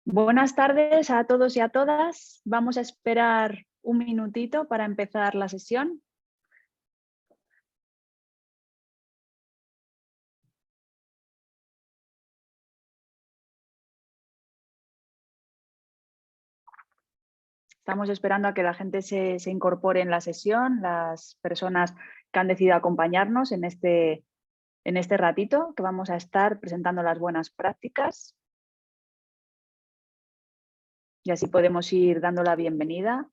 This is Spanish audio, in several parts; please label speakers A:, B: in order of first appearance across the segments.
A: Buenas tardes a todos y a todas. Vamos a esperar un minutito para empezar la sesión. Estamos esperando a que la gente se incorpore en la sesión, las personas que han decidido acompañarnos en este ratito, que vamos a estar presentando las buenas prácticas. Y así podemos ir dando la bienvenida.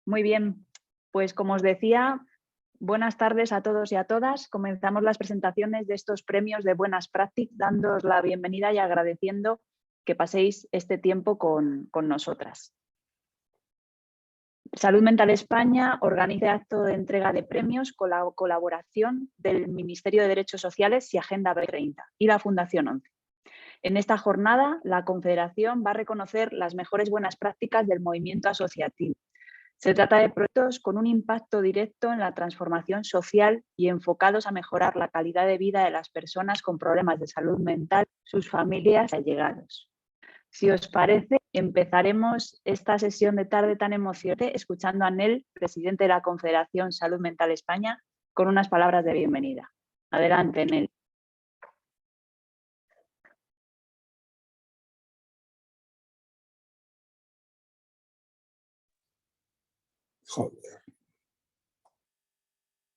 A: Muy bien, pues como os decía, buenas tardes a todos y a todas. Comenzamos las presentaciones de estos premios de buenas prácticas, dándoos la bienvenida y agradeciendo que paséis este tiempo con nosotras. Salud Mental España organiza acto de entrega de premios con la colaboración del Ministerio de Derechos Sociales y Agenda 2030 y la Fundación 11. En esta jornada, la Confederación va a reconocer las mejores buenas prácticas del movimiento asociativo. Se trata de proyectos con un impacto directo en la transformación social y enfocados a mejorar la calidad de vida de las personas con problemas de salud mental, sus familias y allegados. Si os parece, empezaremos esta sesión de tarde tan emocionante escuchando a Nel, presidente de la Confederación Salud Mental España, con unas palabras de bienvenida. Adelante, Nel.
B: Joder.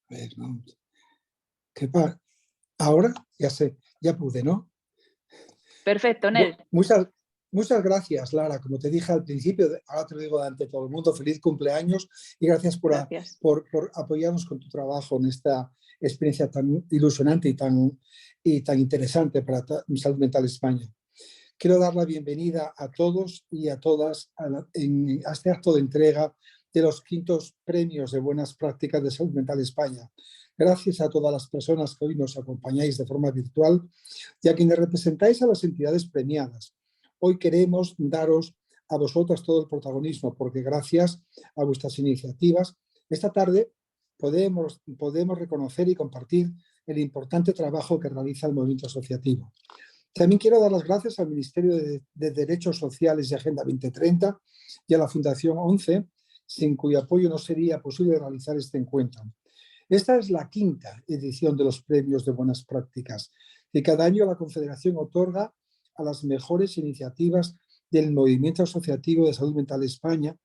B: A ver, vamos. ¿Qué pasa? Ahora ya sé, ya pude, ¿no?
A: Perfecto, Nel.
B: Muchas gracias, Lara. Como te dije al principio, ahora te lo digo ante todo el mundo, feliz cumpleaños y gracias por apoyarnos con tu trabajo en esta experiencia tan ilusionante y tan interesante para Salud Mental España. Quiero dar la bienvenida a todos y a todas a este acto de entrega de los 5º premios de buenas prácticas de Salud Mental España. Gracias a todas las personas que hoy nos acompañáis de forma virtual y a quienes representáis a las entidades premiadas. Hoy queremos daros a vosotras todo el protagonismo porque gracias a vuestras iniciativas, esta tarde podemos reconocer y compartir el importante trabajo que realiza el movimiento asociativo. También quiero dar las gracias al Ministerio de Derechos Sociales y Agenda 2030 y a la Fundación 11, sin cuyo apoyo no sería posible realizar este encuentro. Esta es la 5ª edición de los premios de buenas prácticas que cada año la Confederación otorga a las mejores iniciativas del movimiento asociativo de Salud Mental España,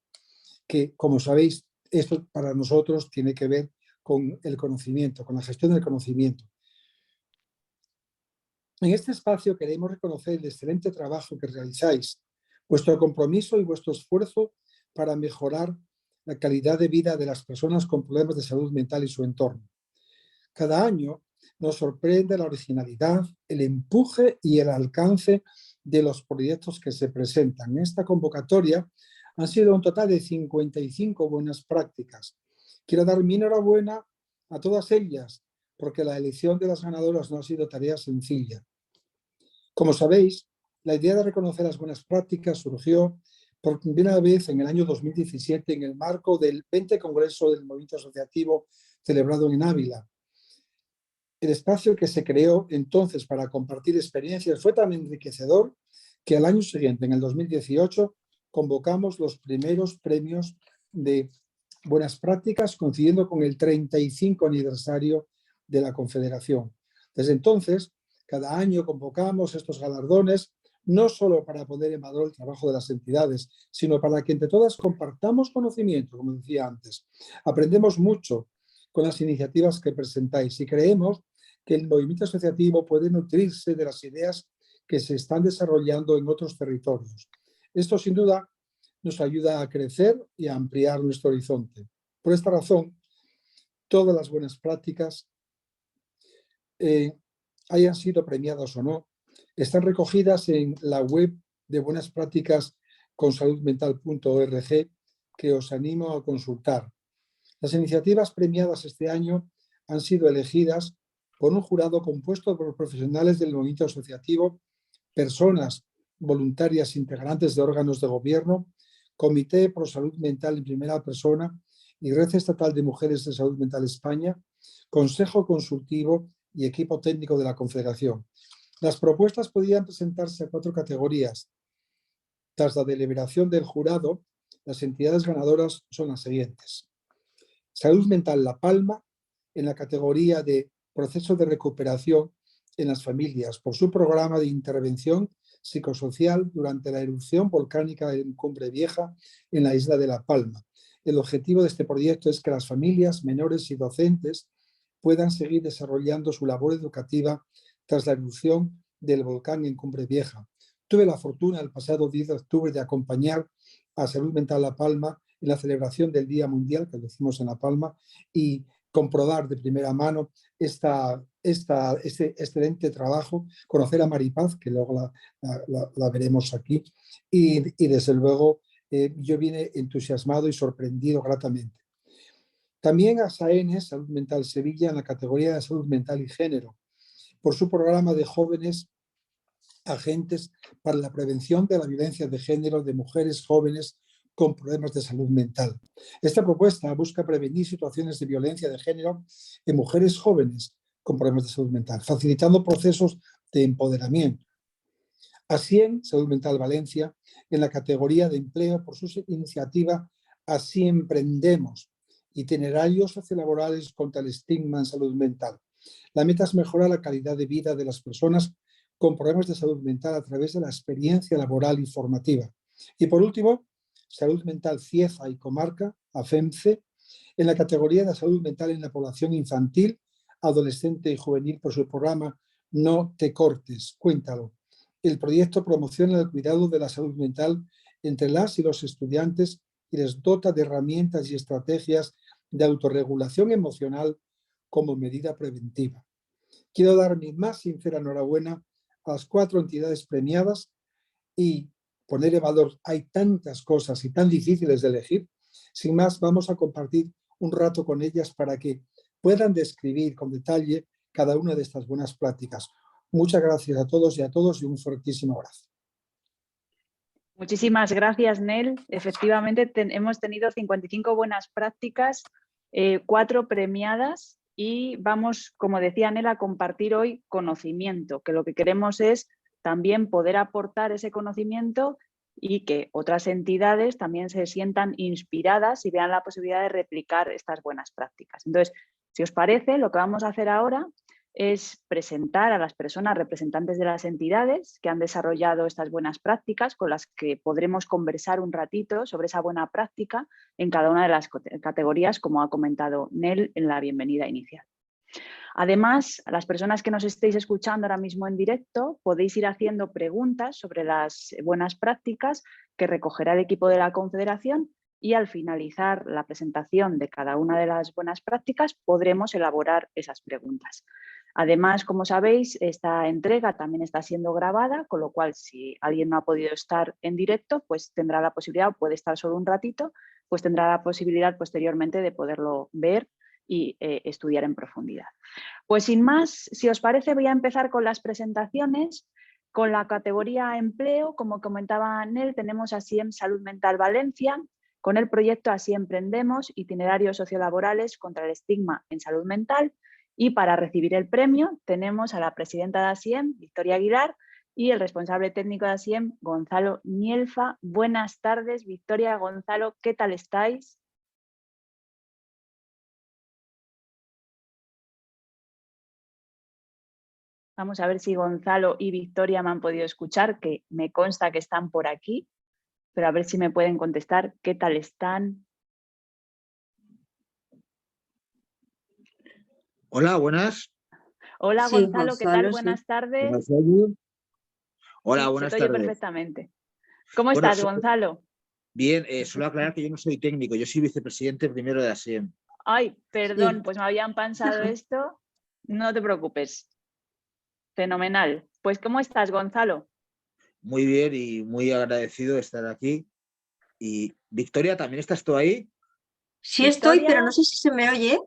B: que, como sabéis, esto para nosotros tiene que ver con el conocimiento, con la gestión del conocimiento. En este espacio queremos reconocer el excelente trabajo que realizáis, vuestro compromiso y vuestro esfuerzo para mejorar la calidad de vida de las personas con problemas de salud mental y su entorno. Cada año nos sorprende la originalidad, el empuje y el alcance de los proyectos que se presentan. En esta convocatoria han sido un total de 55 buenas prácticas. Quiero dar mi enhorabuena a todas ellas, porque la elección de las ganadoras no ha sido tarea sencilla. Como sabéis, la idea de reconocer las buenas prácticas surgió por primera vez en el año 2017 en el marco del 20 Congreso del Movimiento Asociativo celebrado en Ávila. El espacio que se creó entonces para compartir experiencias fue tan enriquecedor que al año siguiente, en el 2018, convocamos los primeros premios de buenas prácticas coincidiendo con el 35 aniversario de la Confederación. Desde entonces, cada año convocamos estos galardones no solo para poner en valor el trabajo de las entidades, sino para que entre todas compartamos conocimiento, como decía antes. Aprendemos mucho con las iniciativas que presentáis y creemos que el movimiento asociativo puede nutrirse de las ideas que se están desarrollando en otros territorios. Esto sin duda nos ayuda a crecer y a ampliar nuestro horizonte. Por esta razón, todas las buenas prácticas, hayan sido premiadas o no, están recogidas en la web de Buenas Prácticas con saludmental.org que os animo a consultar. Las iniciativas premiadas este año han sido elegidas por un jurado compuesto por profesionales del movimiento asociativo, personas voluntarias integrantes de órganos de gobierno, Comité Pro Salud Mental en Primera Persona y Red Estatal de Mujeres de Salud Mental España, Consejo Consultivo y equipo técnico de la Confederación. Las propuestas podían presentarse a 4 categorías. Tras la deliberación del jurado, las entidades ganadoras son las siguientes. Salud Mental La Palma, en la categoría de proceso de recuperación en las familias, por su programa de intervención psicosocial durante la erupción volcánica en Cumbre Vieja en la isla de La Palma. El objetivo de este proyecto es que las familias, menores y docentes puedan seguir desarrollando su labor educativa tras la erupción del volcán en Cumbre Vieja. Tuve la fortuna el pasado 10 de octubre de acompañar a Salud Mental La Palma en la celebración del Día Mundial, que lo hicimos en La Palma, y comprobar de primera mano este excelente trabajo, conocer a Maripaz, que luego la veremos aquí, y desde luego yo vine entusiasmado y sorprendido gratamente. También a SAENES, Salud Mental Sevilla, en la categoría de Salud Mental y Género, por su programa de jóvenes agentes para la prevención de la violencia de género de mujeres jóvenes con problemas de salud mental. Esta propuesta busca prevenir situaciones de violencia de género en mujeres jóvenes con problemas de salud mental, facilitando procesos de empoderamiento. ASIEM, Salud Mental Valencia, en la categoría de empleo por su iniciativa Así Emprendemos, itinerarios sociolaborales contra el estigma en salud mental. La meta es mejorar la calidad de vida de las personas con problemas de salud mental a través de la experiencia laboral y formativa. Y por último, Salud Mental Cieza y Comarca, AFEMCE, en la categoría de salud mental en la población infantil, adolescente y juvenil por su programa No te cortes, cuéntalo. El proyecto promociona el cuidado de la salud mental entre las y los estudiantes y les dota de herramientas y estrategias de autorregulación emocional como medida preventiva. Quiero dar mi más sincera enhorabuena a las 4 entidades premiadas y poner en valor, hay tantas cosas y tan difíciles de elegir. Sin más, vamos a compartir un rato con ellas para que puedan describir con detalle cada una de estas buenas prácticas. Muchas gracias a todos y un fuertísimo abrazo.
A: Muchísimas gracias, Nel. Efectivamente, hemos tenido 55 buenas prácticas, 4 premiadas y vamos, como decía Nel, a compartir hoy conocimiento, que lo que queremos es también poder aportar ese conocimiento y que otras entidades también se sientan inspiradas y vean la posibilidad de replicar estas buenas prácticas. Entonces, si os parece, lo que vamos a hacer ahora es presentar a las personas representantes de las entidades que han desarrollado estas buenas prácticas, con las que podremos conversar un ratito sobre esa buena práctica en cada una de las categorías, como ha comentado Nel en la bienvenida inicial. Además, a las personas que nos estéis escuchando ahora mismo en directo, podéis ir haciendo preguntas sobre las buenas prácticas que recogerá el equipo de la Confederación y al finalizar la presentación de cada una de las buenas prácticas podremos elaborar esas preguntas. Además, como sabéis, esta entrega también está siendo grabada, con lo cual si alguien no ha podido estar en directo, pues tendrá la posibilidad, o puede estar solo un ratito, pues tendrá la posibilidad posteriormente de poderlo ver y estudiar en profundidad. Pues sin más, si os parece, voy a empezar con las presentaciones. Con la categoría empleo, como comentaba Nel, tenemos a SIEM Salud Mental Valencia, con el proyecto Así Emprendemos, itinerarios sociolaborales contra el estigma en salud mental. Y para recibir el premio tenemos a la presidenta de ASIEM, Victoria Aguilar, y el responsable técnico de ASIEM, Gonzalo Nielfa. Buenas tardes, Victoria, Gonzalo, ¿qué tal estáis? Vamos a ver si Gonzalo y Victoria me han podido escuchar, que me consta que están por aquí, pero a ver si me pueden contestar qué tal están.
C: Hola, buenas.
A: Hola,
D: Sí,
A: Gonzalo, ¿qué tal?
D: Gonzalo, sí.
A: Buenas tardes.
C: Hola,
A: Sí,
C: buenas
A: se te oye
C: tardes.
A: perfectamente. ¿Cómo
C: Bueno,
A: estás, Gonzalo?
C: bien, solo aclarar que yo no soy técnico, yo soy vicepresidente primero de ASIEM.
A: Ay, perdón,
D: Sí.
A: pues me habían pensado esto. No te preocupes. Fenomenal. Pues, ¿cómo estás, Gonzalo?
C: Muy bien y muy agradecido de estar aquí. Y Victoria, ¿también estás tú ahí?
D: Sí estoy, pero
A: Victoria,
D: no sé si se me oye.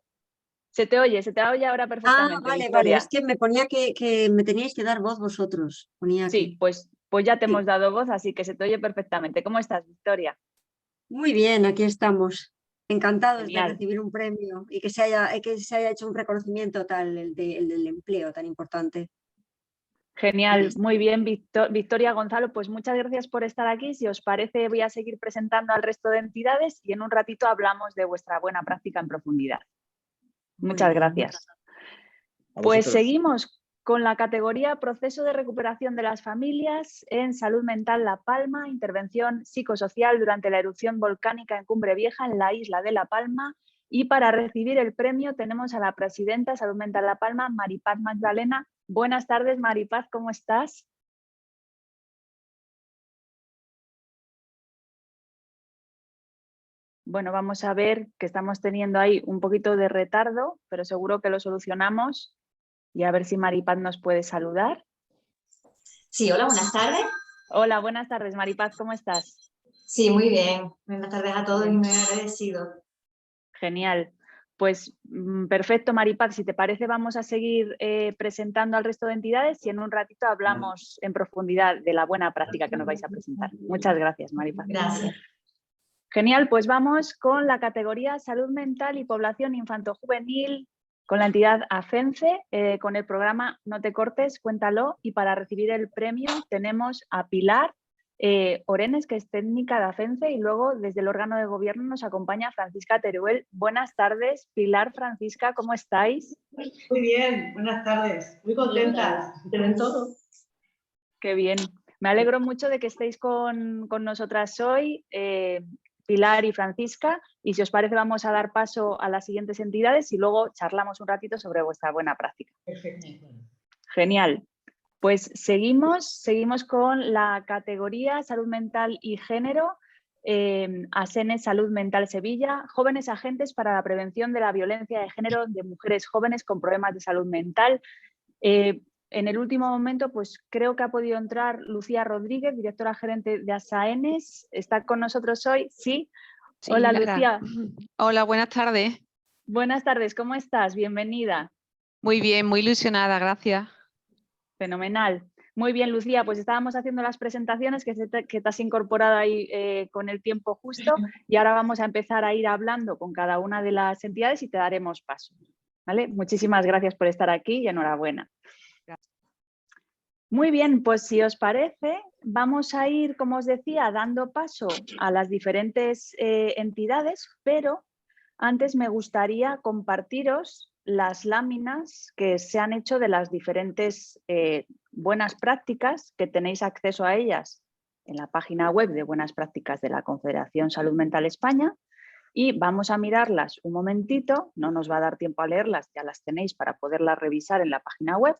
A: se te oye ahora
D: Ah,
A: perfectamente,
D: vale,
A: Victoria.
D: es que me ponía que me teníais que dar voz vosotros. Ponía
A: Sí,
D: aquí.
A: pues ya te
D: Sí.
A: hemos dado voz, así que se te oye perfectamente. ¿Cómo estás, Victoria?
D: Muy bien, aquí estamos. Encantados
A: Genial.
D: de recibir un premio y que se haya hecho un reconocimiento tal, el del empleo tan importante.
A: Genial, muy bien, Victoria, Gonzalo, pues muchas gracias por estar aquí. Si os parece, voy a seguir presentando al resto de entidades y en un ratito hablamos de vuestra buena práctica en profundidad. Muchas gracias. Pues seguimos con la categoría Proceso de recuperación de las familias en salud mental La Palma, intervención psicosocial durante la erupción volcánica en Cumbre Vieja en la isla de La Palma. Y para recibir el premio tenemos a la presidenta de Salud Mental La Palma, Maripaz Magdalena. Buenas tardes, Maripaz, ¿cómo estás? Bueno, vamos a ver que estamos teniendo ahí un poquito de retardo, pero seguro que lo solucionamos. Y a ver si Maripaz nos puede saludar.
E: Sí, hola, buenas tardes.
A: Hola, buenas tardes, Maripaz, ¿cómo estás?
E: Sí, muy bien. Buenas tardes a todos y muy agradecido.
A: Genial. Pues perfecto, Maripaz. Si te parece, vamos a seguir presentando al resto de entidades y en un ratito hablamos en profundidad de la buena práctica que nos vais a presentar. Muchas gracias, Maripaz.
E: Gracias.
A: Genial, pues vamos con la categoría Salud Mental y Población Infanto-Juvenil, con la entidad AFENCE, con el programa No te cortes, cuéntalo. Y para recibir el premio tenemos a Pilar Orenes, que es técnica de AFENCE, y luego desde el órgano de gobierno nos acompaña Francisca Teruel. Buenas tardes, Pilar, Francisca, ¿cómo estáis?
F: Muy bien, buenas tardes, muy contentas, se ven todo.
A: Qué bien, me alegro mucho de que estéis con nosotras hoy, Pilar y Francisca, y si os parece vamos a dar paso a las siguientes entidades y luego charlamos un ratito sobre vuestra buena práctica.
F: Perfecto.
A: Genial. Pues seguimos con la categoría Salud Mental y Género, ASENE Salud Mental Sevilla, jóvenes agentes para la prevención de la violencia de género de mujeres jóvenes con problemas de salud mental. En el último momento, pues creo que ha podido entrar Lucía Rodríguez, directora gerente de ASAENES. ¿Está con nosotros hoy? Sí.
G: Sí,
A: Hola,
G: Lara.
A: Lucía.
G: Hola, buenas tardes.
A: Buenas tardes, ¿cómo estás? Bienvenida.
G: Muy bien, muy ilusionada, gracias.
A: Fenomenal. Muy bien, Lucía, pues estábamos haciendo las presentaciones que te has incorporado ahí con el tiempo justo y ahora vamos a empezar a ir hablando con cada una de las entidades y te daremos paso. ¿Vale? Muchísimas gracias por estar aquí y enhorabuena. Muy bien, pues si os parece, vamos a ir, como os decía, dando paso a las diferentes entidades, pero antes me gustaría compartiros las láminas que se han hecho de las diferentes buenas prácticas, que tenéis acceso a ellas en la página web de Buenas Prácticas de la Confederación Salud Mental España, y vamos a mirarlas un momentito. No nos va a dar tiempo a leerlas, ya las tenéis para poderlas revisar en la página web,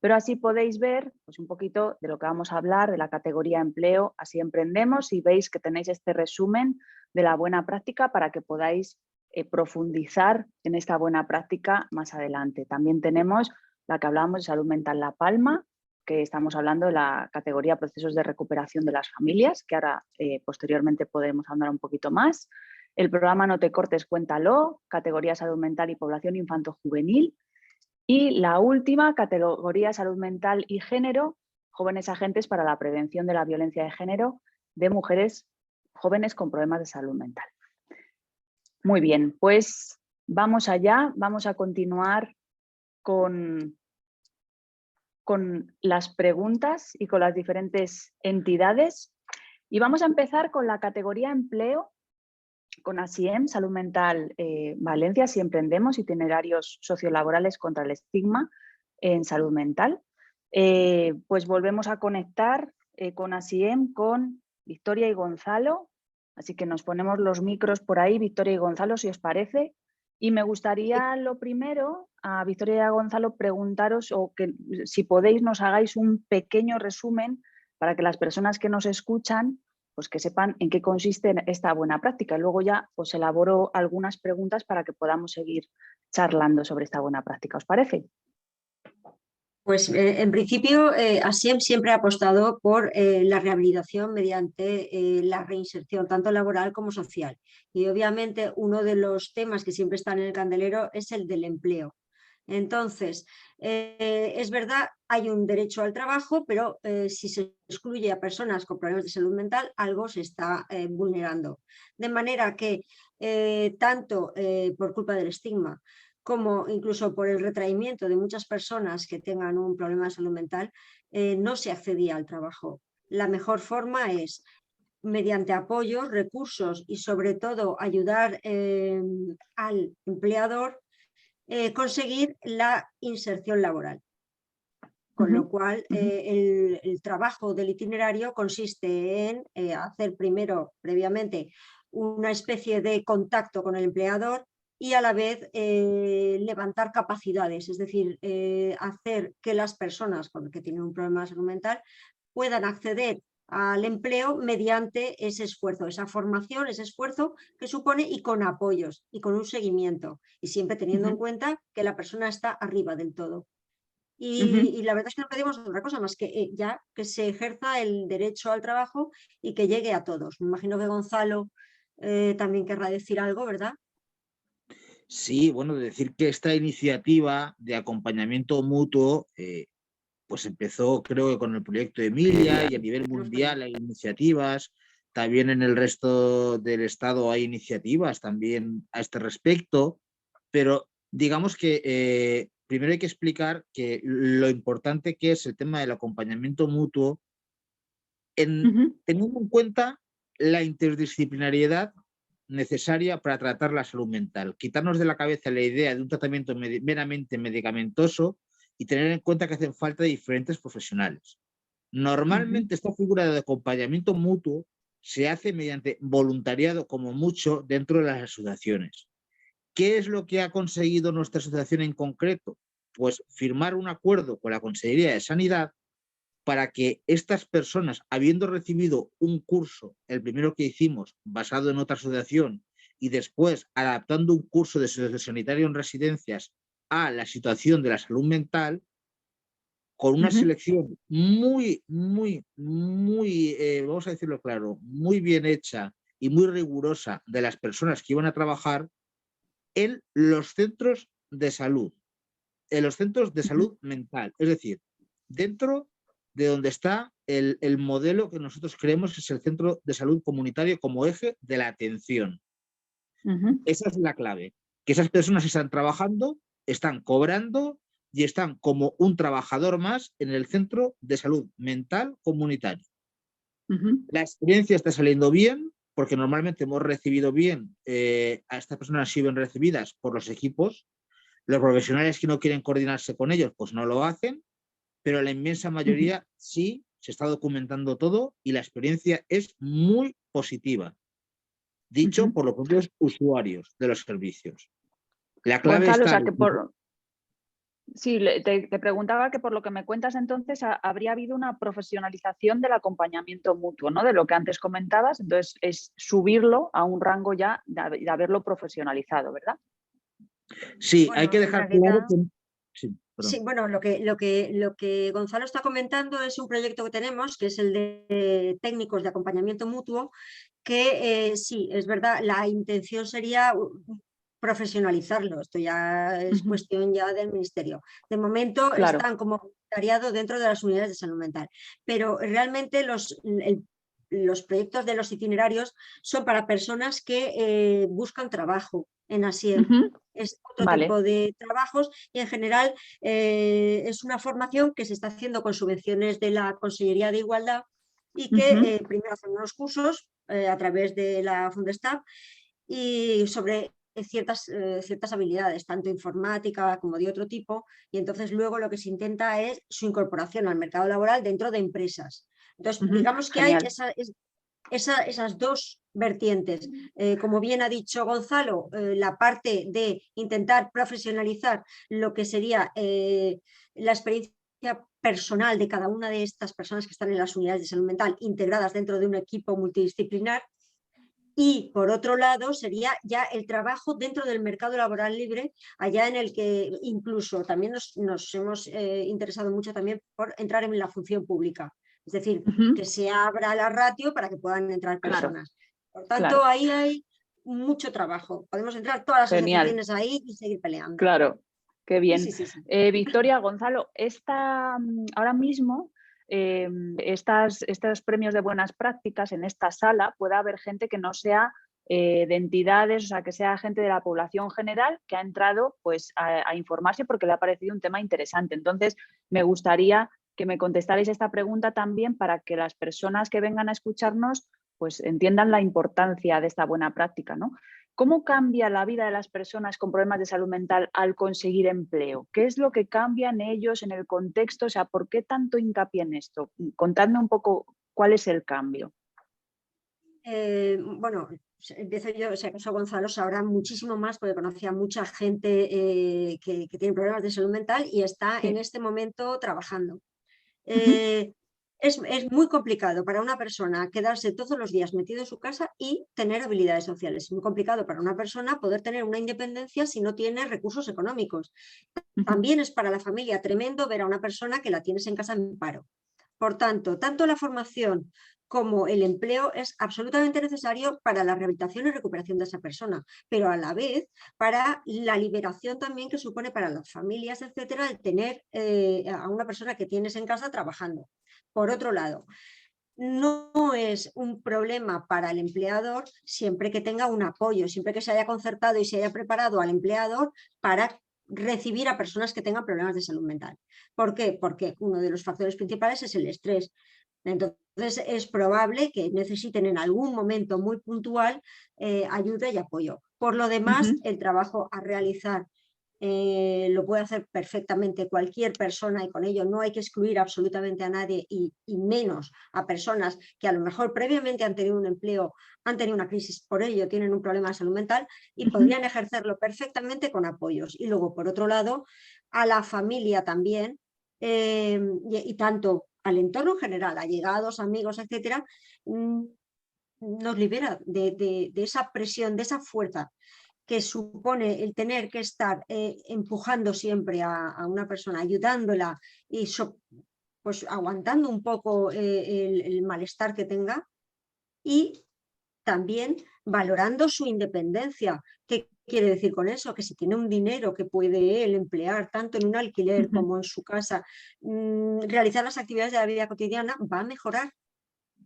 A: pero así podéis ver pues, un poquito de lo que vamos a hablar, de la categoría empleo, así emprendemos, y veis que tenéis este resumen de la buena práctica para que podáis profundizar en esta buena práctica más adelante. También tenemos la que hablábamos de salud mental La Palma, que estamos hablando de la categoría procesos de recuperación de las familias, que ahora posteriormente podremos hablar un poquito más. El programa No te cortes, cuéntalo, categoría salud mental y población infanto-juvenil. Y la última, categoría salud mental y género, jóvenes agentes para la prevención de la violencia de género de mujeres jóvenes con problemas de salud mental. Muy bien, pues vamos allá, vamos a continuar con las preguntas y con las diferentes entidades. Y vamos a empezar con la categoría empleo, con ASIEM, Salud Mental Valencia, Si emprendemos, itinerarios sociolaborales contra el estigma en salud mental. Pues volvemos a conectar con ASIEM, con Victoria y Gonzalo. Así que nos ponemos los micros por ahí, Victoria y Gonzalo, si os parece. Y me gustaría lo primero a Victoria y a Gonzalo preguntaros, o que si podéis nos hagáis un pequeño resumen para que las personas que nos escuchan pues que sepan en qué consiste esta buena práctica. Y luego ya os elaboro algunas preguntas para que podamos seguir charlando sobre esta buena práctica. ¿Os parece?
D: Pues en principio ASIEM siempre ha apostado por la rehabilitación mediante la reinserción tanto laboral como social. Y obviamente uno de los temas que siempre están en el candelero es el del empleo. Entonces, es verdad, hay un derecho al trabajo, pero si se excluye a personas con problemas de salud mental, algo se está vulnerando. De manera que tanto por culpa del estigma como incluso por el retraimiento de muchas personas que tengan un problema de salud mental, no se accedía al trabajo. La mejor forma es mediante apoyos, recursos y sobre todo ayudar al empleador conseguir la inserción laboral. Con lo cual, el trabajo del itinerario consiste en hacer primero, previamente, una especie de contacto con el empleador y a la vez levantar capacidades, es decir, hacer que las personas que tienen un problema de salud mental puedan acceder al empleo mediante ese esfuerzo, esa formación, ese esfuerzo que supone y con apoyos y con un seguimiento y siempre teniendo en cuenta que la persona está arriba del todo. Y la verdad es que no pedimos otra cosa más que ya que se ejerza el derecho al trabajo y que llegue a todos. Me imagino que Gonzalo también querrá decir algo, ¿verdad?
C: Sí, bueno, decir que esta iniciativa de acompañamiento mutuo pues empezó creo que con el proyecto Emilia y a nivel mundial hay iniciativas, también en el resto del estado hay iniciativas también a este respecto, pero digamos que primero hay que explicar que lo importante que es el tema del acompañamiento mutuo teniendo en cuenta la interdisciplinariedad necesaria para tratar la salud mental. Quitarnos de la cabeza la idea de un tratamiento meramente medicamentoso y tener en cuenta que hacen falta diferentes profesionales. Normalmente esta figura de acompañamiento mutuo se hace mediante voluntariado como mucho dentro de las asociaciones. ¿Qué es lo que ha conseguido nuestra asociación en concreto? Pues firmar un acuerdo con la Consejería de Sanidad para que estas personas, habiendo recibido un curso, el primero que hicimos, basado en otra asociación, y después adaptando un curso de sociosanitario en residencias a la situación de la salud mental, con una selección muy, vamos a decirlo claro, muy bien hecha y muy rigurosa de las personas que iban a trabajar en los centros de salud, mental, es decir, dentro de donde está el modelo que nosotros creemos que es el centro de salud comunitario como eje de la atención. Esa es la clave, que esas personas están trabajando, están cobrando y están como un trabajador más en el centro de salud mental comunitario. La experiencia está saliendo bien, porque normalmente hemos recibido bien, a estas personas han sido bien recibidas por los equipos. Los profesionales que no quieren coordinarse con ellos, pues no lo hacen, pero la inmensa mayoría sí, se está documentando todo y la experiencia es muy positiva, dicho por los propios usuarios de los servicios. La clave
A: Gonzalo,
C: está...
A: o sea, que sí, te preguntaba que por lo que me cuentas entonces habría habido una profesionalización del acompañamiento mutuo, ¿no? De lo que antes comentabas, entonces es subirlo a un rango ya de haberlo profesionalizado, ¿verdad?
C: Sí,
D: Bueno,
C: hay que dejar claro que...
D: Sí, bueno, lo que Gonzalo está comentando es un proyecto que tenemos, que es el de técnicos de acompañamiento mutuo, que sí, es verdad, la intención sería profesionalizarlo, esto ya es cuestión ya del ministerio. De momento están como voluntariado dentro de las unidades de salud mental, pero realmente los proyectos de los itinerarios son para personas que buscan trabajo en ASIEM. Es otro tipo de trabajos y en general es una formación que se está haciendo con subvenciones de la Consellería de Igualdad y que primero hacen unos cursos a través de la Fundestab y sobre ciertas habilidades, tanto informática como de otro tipo, y entonces luego lo que se intenta es su incorporación al mercado laboral dentro de empresas. Entonces, digamos que
A: Genial.
D: hay esas dos vertientes. Como bien ha dicho Gonzalo, la parte de intentar profesionalizar lo que sería la experiencia personal de cada una de estas personas que están en las unidades de salud mental integradas dentro de un equipo multidisciplinar. Y por otro lado sería ya el trabajo dentro del mercado laboral libre, allá en el que incluso también nos hemos interesado mucho también por entrar en la función pública. Es decir, que se abra la ratio para que puedan entrar personas. Por tanto, ahí hay mucho trabajo. Podemos entrar todas las asociaciones ahí y seguir peleando.
A: Claro. Qué bien.
D: Sí, sí, sí.
A: Victoria, Gonzalo, ahora mismo estos premios de buenas prácticas en esta sala puede haber gente que no sea de entidades, o sea, que sea gente de la población general que ha entrado pues, a informarse porque le ha parecido un tema interesante. Entonces, me gustaría que me contestarais esta pregunta también para que las personas que vengan a escucharnos pues, entiendan la importancia de esta buena práctica, ¿no? ¿Cómo cambia la vida de las personas con problemas de salud mental al conseguir empleo? ¿Qué es lo que cambia en ellos, en el contexto? O sea, ¿por qué tanto hincapié en esto? Contadme un poco cuál es el cambio.
D: Bueno, empiezo yo, si acaso Gonzalo sabrá muchísimo más porque conocía a mucha gente que tiene problemas de salud mental y está en este momento trabajando. Es muy complicado para una persona quedarse todos los días metido en su casa y tener habilidades sociales. Es muy complicado para una persona poder tener una independencia si no tiene recursos económicos. También es para la familia tremendo ver a una persona que la tienes en casa en paro. Por tanto, tanto la formación como el empleo es absolutamente necesario para la rehabilitación y recuperación de esa persona, pero a la vez para la liberación también que supone para las familias, etcétera, el tener a una persona que tienes en casa trabajando. Por otro lado, no es un problema para el empleador siempre que tenga un apoyo, siempre que se haya concertado y se haya preparado al empleador para recibir a personas que tengan problemas de salud mental. ¿Por qué? Porque uno de los factores principales es el estrés. Entonces es probable que necesiten en algún momento muy puntual ayuda y apoyo. Por lo demás, el trabajo a realizar lo puede hacer perfectamente cualquier persona y con ello no hay que excluir absolutamente a nadie y menos a personas que a lo mejor previamente han tenido un empleo, han tenido una crisis, por ello tienen un problema de salud mental y podrían ejercerlo perfectamente con apoyos. Y luego, por otro lado, a la familia también y tanto al entorno en general, allegados, amigos, etcétera, nos libera de esa presión, de esa fuerza que supone el tener que estar empujando siempre a una persona, ayudándola y pues aguantando un poco el malestar que tenga y también valorando su independencia. ¿Qué quiere decir con eso? Que si tiene un dinero que puede él emplear tanto en un alquiler como en su casa, realizar las actividades de la vida cotidiana, va a mejorar.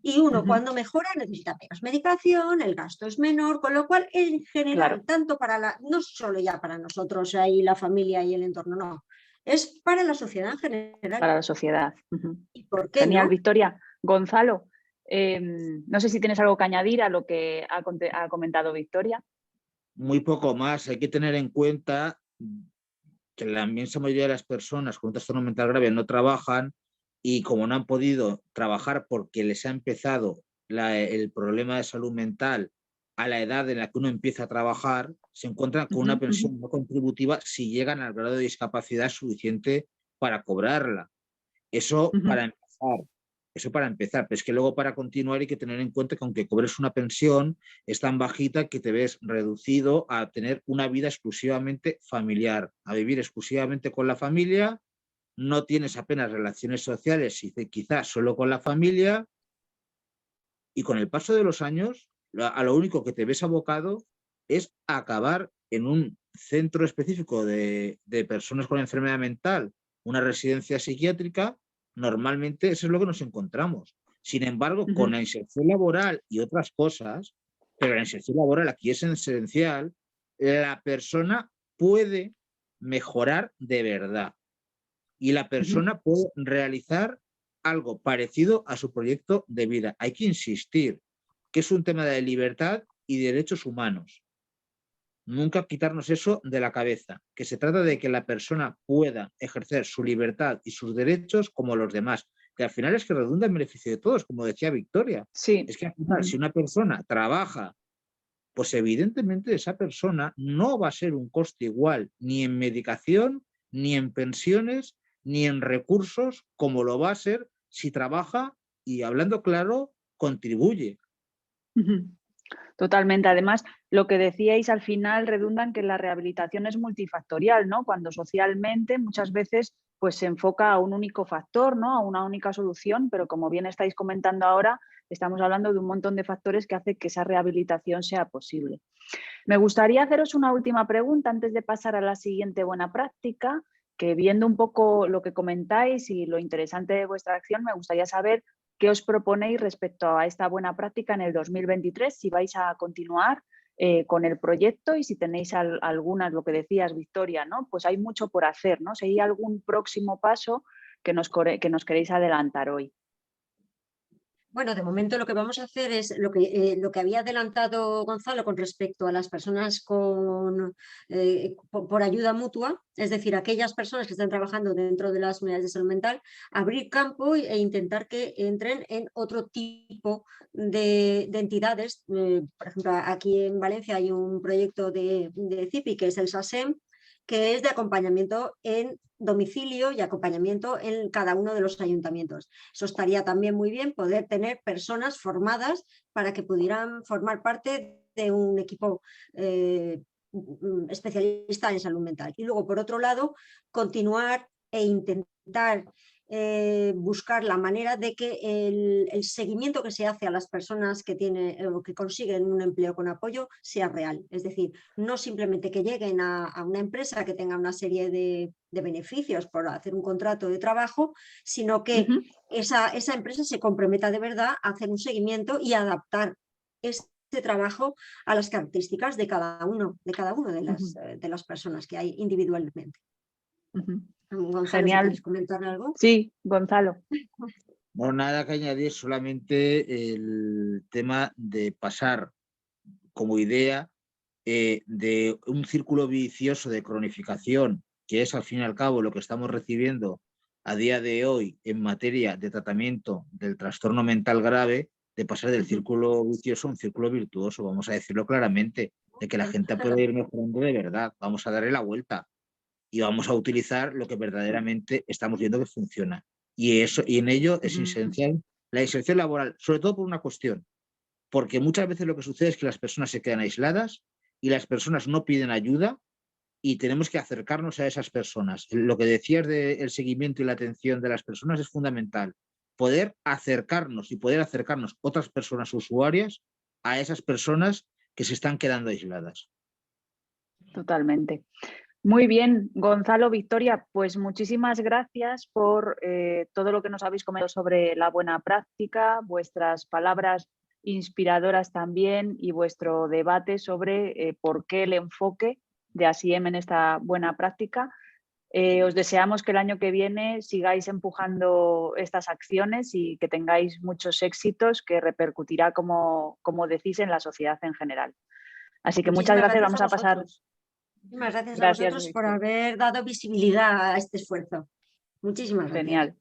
D: Y uno cuando mejora necesita menos medicación, el gasto es menor, con lo cual en general, tanto para no solo ya para nosotros ahí la familia y el entorno, no, es para la sociedad en general.
A: Para la sociedad.
D: ¿Y por qué
A: Genial,
D: no?
A: Victoria. Gonzalo, no sé si tienes algo que añadir a lo que ha comentado Victoria.
C: Muy poco más. Hay que tener en cuenta que la inmensa mayoría de las personas con un trastorno mental grave no trabajan y como no han podido trabajar porque les ha empezado el problema de salud mental a la edad en la que uno empieza a trabajar, se encuentran con una pensión no contributiva si llegan al grado de discapacidad suficiente para cobrarla. Eso para empezar. Eso para empezar, pero es que luego para continuar hay que tener en cuenta que aunque cobres una pensión, es tan bajita que te ves reducido a tener una vida exclusivamente familiar, a vivir exclusivamente con la familia, no tienes apenas relaciones sociales, quizás solo con la familia, y con el paso de los años, a lo único que te ves abocado es acabar en un centro específico de personas con enfermedad mental, una residencia psiquiátrica. Normalmente eso es lo que nos encontramos. Sin embargo, con la inserción laboral y otras cosas, pero la inserción laboral aquí es esencial, la persona puede mejorar de verdad y la persona puede realizar algo parecido a su proyecto de vida. Hay que insistir que es un tema de libertad y derechos humanos. Nunca quitarnos eso de la cabeza, que se trata de que la persona pueda ejercer su libertad y sus derechos como los demás, que al final es que redunda en beneficio de todos, como decía Victoria.
A: Sí.
C: Es que al final, si una persona trabaja, pues evidentemente esa persona no va a ser un coste igual ni en medicación, ni en pensiones, ni en recursos, como lo va a ser si trabaja y, hablando claro, contribuye.
A: Totalmente. Además, lo que decíais al final redunda en que la rehabilitación es multifactorial, ¿no? Cuando socialmente muchas veces pues, se enfoca a un único factor, ¿no? A una única solución, pero como bien estáis comentando ahora, estamos hablando de un montón de factores que hacen que esa rehabilitación sea posible. Me gustaría haceros una última pregunta antes de pasar a la siguiente buena práctica, que viendo un poco lo que comentáis y lo interesante de vuestra acción, me gustaría saber qué os proponéis respecto a esta buena práctica en el 2023, si vais a continuar con el proyecto y si tenéis algunas, lo que decías, Victoria, ¿no? Pues hay mucho por hacer, ¿no? Si hay algún próximo paso que nos queréis adelantar hoy.
D: Bueno, de momento lo que vamos a hacer es lo que había adelantado Gonzalo con respecto a las personas por ayuda mutua, es decir, aquellas personas que están trabajando dentro de las unidades de salud mental, abrir campo e intentar que entren en otro tipo de entidades. Por ejemplo, aquí en Valencia hay un proyecto de CIPI, que es el SASEM, que es de acompañamiento en domicilio y acompañamiento en cada uno de los ayuntamientos. Eso estaría también muy bien, poder tener personas formadas para que pudieran formar parte de un equipo especialista en salud mental. Y luego, por otro lado, continuar e intentar buscar la manera de que el seguimiento que se hace a las personas que tienen o que consiguen un empleo con apoyo sea real. Es decir, no simplemente que lleguen a una empresa que tenga una serie de beneficios por hacer un contrato de trabajo, sino que esa empresa se comprometa de verdad a hacer un seguimiento y adaptar este trabajo a las características de cada uno de las personas que hay individualmente. Gonzalo,
A: Genial.
D: ¿si quieres comentar algo?
A: Sí, Gonzalo.
C: No, nada que añadir, solamente el tema de pasar como idea de un círculo vicioso de cronificación, que es al fin y al cabo lo que estamos recibiendo a día de hoy en materia de tratamiento del trastorno mental grave, de pasar del círculo vicioso a un círculo virtuoso, vamos a decirlo claramente, de que la gente puede ir mejorando de verdad, vamos a darle la vuelta y vamos a utilizar lo que verdaderamente estamos viendo que funciona. Y en ello es esencial la inserción laboral, sobre todo por una cuestión, porque muchas veces lo que sucede es que las personas se quedan aisladas y las personas no piden ayuda y tenemos que acercarnos a esas personas. Lo que decías del seguimiento y la atención de las personas es fundamental. Poder acercarnos y poder acercarnos otras personas usuarias a esas personas que se están quedando aisladas.
A: Totalmente. Muy bien, Gonzalo, Victoria, pues muchísimas gracias por todo lo que nos habéis comentado sobre la buena práctica, vuestras palabras inspiradoras también y vuestro debate sobre por qué el enfoque de ASIEM en esta buena práctica. Os deseamos que el año que viene sigáis empujando estas acciones y que tengáis muchos éxitos que repercutirá, como decís, en la sociedad en general. Así que muchas gracias. Vamos a pasar.
D: Muchísimas gracias a vosotros por haber dado visibilidad a este esfuerzo. Muchísimas gracias.
A: Genial.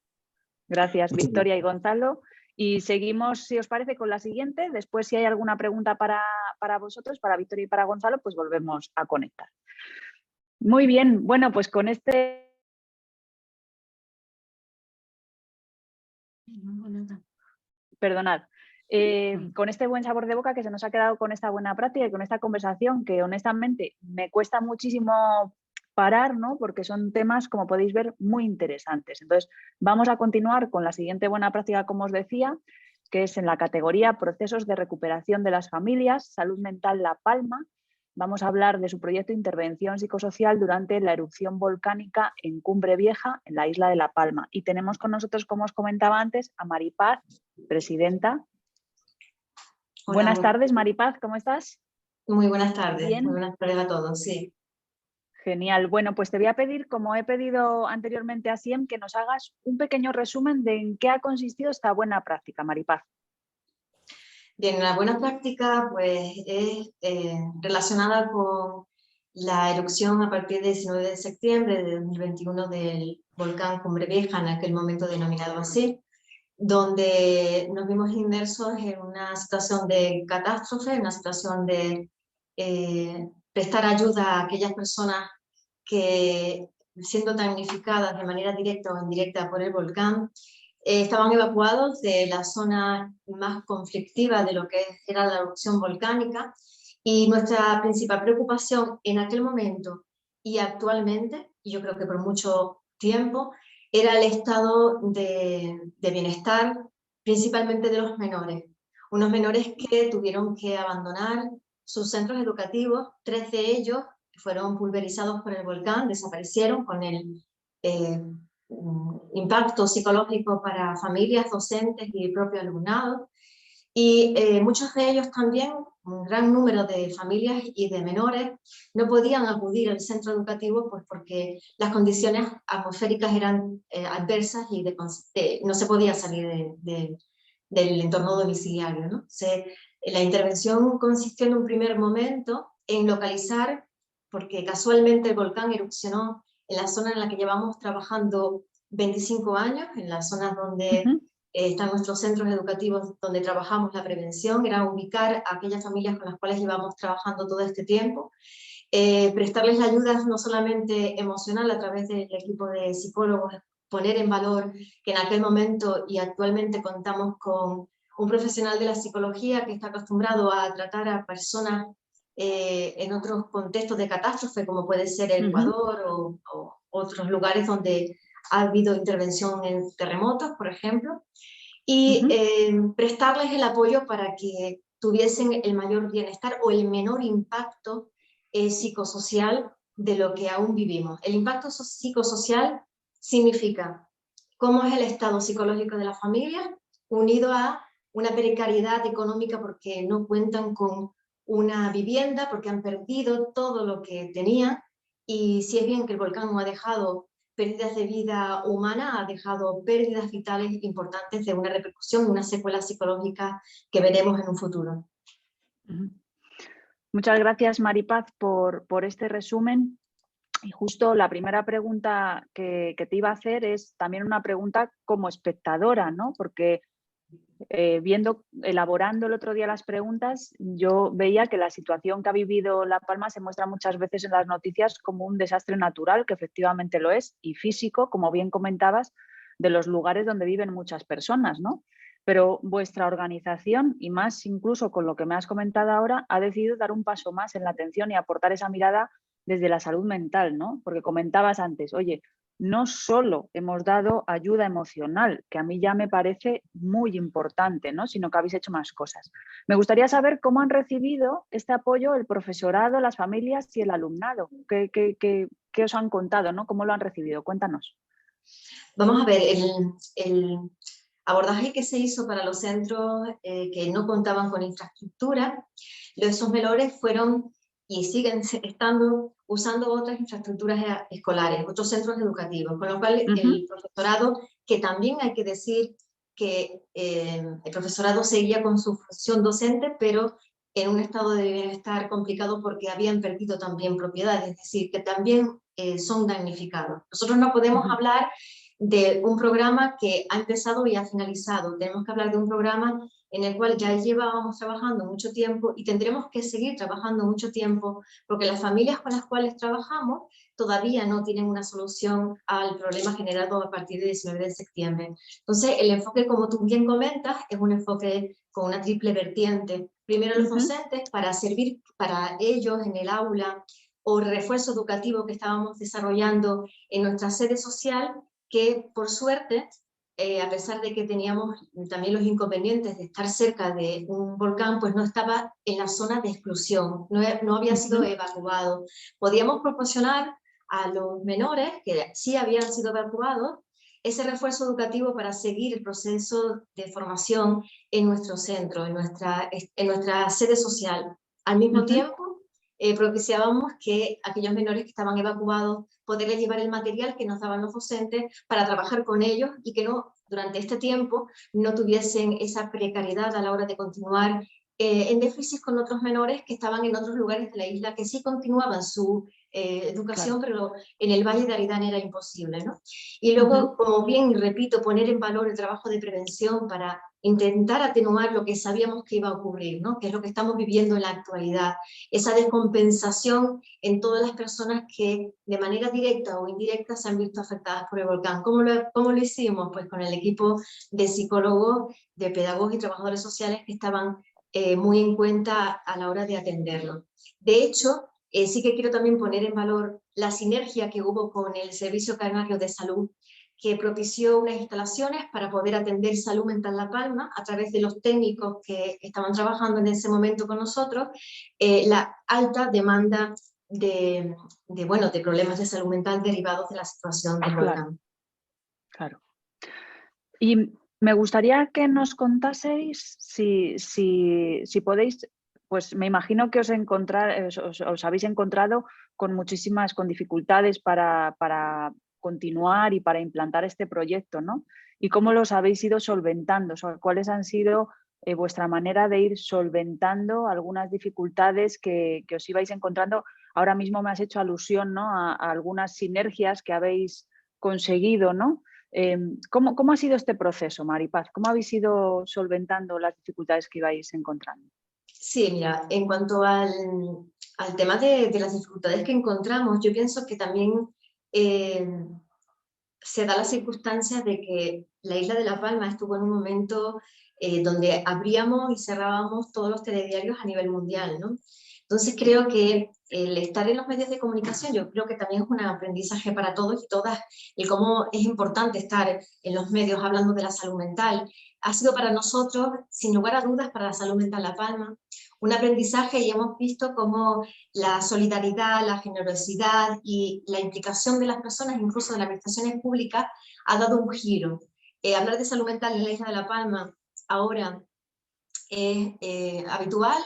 A: Gracias, Victoria y Gonzalo. Y seguimos, si os parece, con la siguiente. Después, si hay alguna pregunta para vosotros, para Victoria y para Gonzalo, pues volvemos a conectar. Muy bien. Bueno, pues con este... Perdonad. Con este buen sabor de boca que se nos ha quedado con esta buena práctica y con esta conversación que honestamente me cuesta muchísimo parar, ¿no? Porque son temas, como podéis ver, muy interesantes. Entonces, vamos a continuar con la siguiente buena práctica, como os decía, que es en la categoría Procesos de Recuperación de las Familias, Salud Mental La Palma. Vamos a hablar de su proyecto de intervención psicosocial durante la erupción volcánica en Cumbre Vieja, en la isla de La Palma. Y tenemos con nosotros, como os comentaba antes, a Maripaz, presidenta.
E: Hola,
A: buenas tardes, Maripaz, ¿cómo estás?
E: Muy buenas tardes.
A: ¿Bien?
E: Muy buenas tardes a todos, sí.
A: Genial. Bueno, pues te voy a pedir, como he pedido anteriormente a Siem, que nos hagas un pequeño resumen de en qué ha consistido esta buena práctica, Maripaz.
E: Bien, la buena práctica pues, es relacionada con la erupción a partir del 19 de septiembre de 2021 del volcán Cumbre Vieja, en aquel momento denominado así, donde nos vimos inmersos en una situación de catástrofe, una situación de prestar ayuda a aquellas personas que, siendo damnificadas de manera directa o indirecta por el volcán, estaban evacuados de la zona más conflictiva de lo que era la erupción volcánica Y nuestra principal preocupación en aquel momento y actualmente, y yo creo que por mucho tiempo, era el estado de bienestar, principalmente de los menores. Unos menores que tuvieron que abandonar sus centros educativos, 3 de ellos fueron pulverizados por el volcán, desaparecieron con el impacto psicológico para familias, docentes y el propio alumnado. Y muchos de ellos también, un gran número de familias y de menores, no podían acudir al centro educativo pues porque las condiciones atmosféricas eran adversas y no se podía salir del entorno domiciliario, ¿no? La intervención consistió en un primer momento en localizar, porque casualmente el volcán erupcionó en la zona en la que llevamos trabajando 25 años, en las zonas donde están nuestros centros educativos donde trabajamos la prevención, era ubicar a aquellas familias con las cuales llevamos trabajando todo este tiempo, prestarles la ayuda no solamente emocional a través del equipo de psicólogos, poner en valor que en aquel momento y actualmente contamos con un profesional de la psicología que está acostumbrado a tratar a personas en otros contextos de catástrofe, como puede ser el Ecuador o otros lugares donde ha habido intervención en terremotos, por ejemplo, y prestarles el apoyo para que tuviesen el mayor bienestar o el menor impacto psicosocial de lo que aún vivimos. El impacto psicosocial significa cómo es el estado psicológico de la familia unido a una precariedad económica porque no cuentan con una vivienda, porque han perdido todo lo que tenían, y si es bien que el volcán no ha dejado pérdidas de vida humana, ha dejado pérdidas vitales importantes de una repercusión, una secuela psicológica que veremos en un futuro.
A: Muchas gracias, Maripaz, por este resumen. Y justo la primera pregunta que te iba a hacer es también una pregunta como espectadora, ¿no? Porque elaborando el otro día las preguntas, yo veía que la situación que ha vivido La Palma se muestra muchas veces en las noticias como un desastre natural, que efectivamente lo es, y físico, como bien comentabas, de los lugares donde viven muchas personas, ¿no? Pero vuestra organización, y más incluso con lo que me has comentado ahora, ha decidido dar un paso más en la atención y aportar esa mirada desde la salud mental, ¿no? Porque comentabas antes, oye, no solo hemos dado ayuda emocional, que a mí ya me parece muy importante, ¿no? Sino que habéis hecho más cosas. Me gustaría saber cómo han recibido este apoyo el profesorado, las familias y el alumnado. ¿Qué os han contado, ¿no? ¿Cómo lo han recibido? Cuéntanos.
E: Vamos a ver, el abordaje que se hizo para los centros que no contaban con infraestructura, esos menores fueron y siguen estando usando otras infraestructuras escolares, otros centros educativos, con lo cual el profesorado, que también hay que decir que el profesorado seguía con su función docente, pero en un estado de bienestar complicado porque habían perdido también propiedades, es decir, que también son damnificados. Nosotros no podemos hablar de un programa que ha empezado y ha finalizado, tenemos que hablar de un programa en el cual ya llevábamos trabajando mucho tiempo y tendremos que seguir trabajando mucho tiempo porque las familias con las cuales trabajamos todavía no tienen una solución al problema generado a partir del 19 de septiembre. Entonces, el enfoque, como tú bien comentas, es un enfoque con una triple vertiente. Primero, los docentes, para servir para ellos en el aula, o refuerzo educativo que estábamos desarrollando en nuestra sede social, que por suerte, a pesar de que teníamos también los inconvenientes de estar cerca de un volcán, pues no estaba en la zona de exclusión, no había sido evacuado. Podíamos proporcionar a los menores que sí habían sido evacuados ese refuerzo educativo para seguir el proceso de formación en nuestro centro, en nuestra sede social. Al mismo tiempo, propiciábamos que aquellos menores que estaban evacuados poderles llevar el material que nos daban los docentes para trabajar con ellos y que no, durante este tiempo no tuviesen esa precariedad a la hora de continuar en déficit con otros menores que estaban en otros lugares de la isla que sí continuaban su educación, claro, pero en el Valle de Aridane era imposible, ¿no? Y luego, como bien repito, poner en valor el trabajo de prevención para intentar atenuar lo que sabíamos que iba a ocurrir, ¿no? Que es lo que estamos viviendo en la actualidad, esa descompensación en todas las personas que de manera directa o indirecta se han visto afectadas por el volcán. ¿Cómo lo hicimos? Pues con el equipo de psicólogos, de pedagogos y trabajadores sociales que estaban muy en cuenta a la hora de atenderlo. De hecho, sí que quiero también poner en valor la sinergia que hubo con el Servicio Canario de Salud, que propició unas instalaciones para poder atender salud mental La Palma a través de los técnicos que estaban trabajando en ese momento con nosotros, la alta demanda de problemas de salud mental derivados de la situación del volcán.
A: Claro. Y me gustaría que nos contaseis si podéis, pues me imagino que os habéis encontrado con dificultades para continuar y para implantar este proyecto, ¿no? ¿Y cómo los habéis ido solventando? O sea, ¿cuáles han sido vuestra manera de ir solventando algunas dificultades que os ibais encontrando? Ahora mismo me has hecho alusión, ¿no?, a algunas sinergias que habéis conseguido, ¿no? ¿Cómo ha sido este proceso, Maripaz? ¿Cómo habéis ido solventando las dificultades que ibais encontrando?
E: Sí, mira, en cuanto al tema de las dificultades que encontramos, yo pienso que también se da la circunstancia de que la isla de La Palma estuvo en un momento donde abríamos y cerrábamos todos los telediarios a nivel mundial, ¿no? Entonces creo que el estar en los medios de comunicación, yo creo que también es un aprendizaje para todos y todas, el cómo es importante estar en los medios hablando de la salud mental. Ha sido para nosotros, sin lugar a dudas, para la salud mental La Palma, un aprendizaje, y hemos visto cómo la solidaridad, la generosidad y la implicación de las personas, incluso de las administraciones públicas, ha dado un giro. Hablar de salud mental en la isla de La Palma ahora es habitual.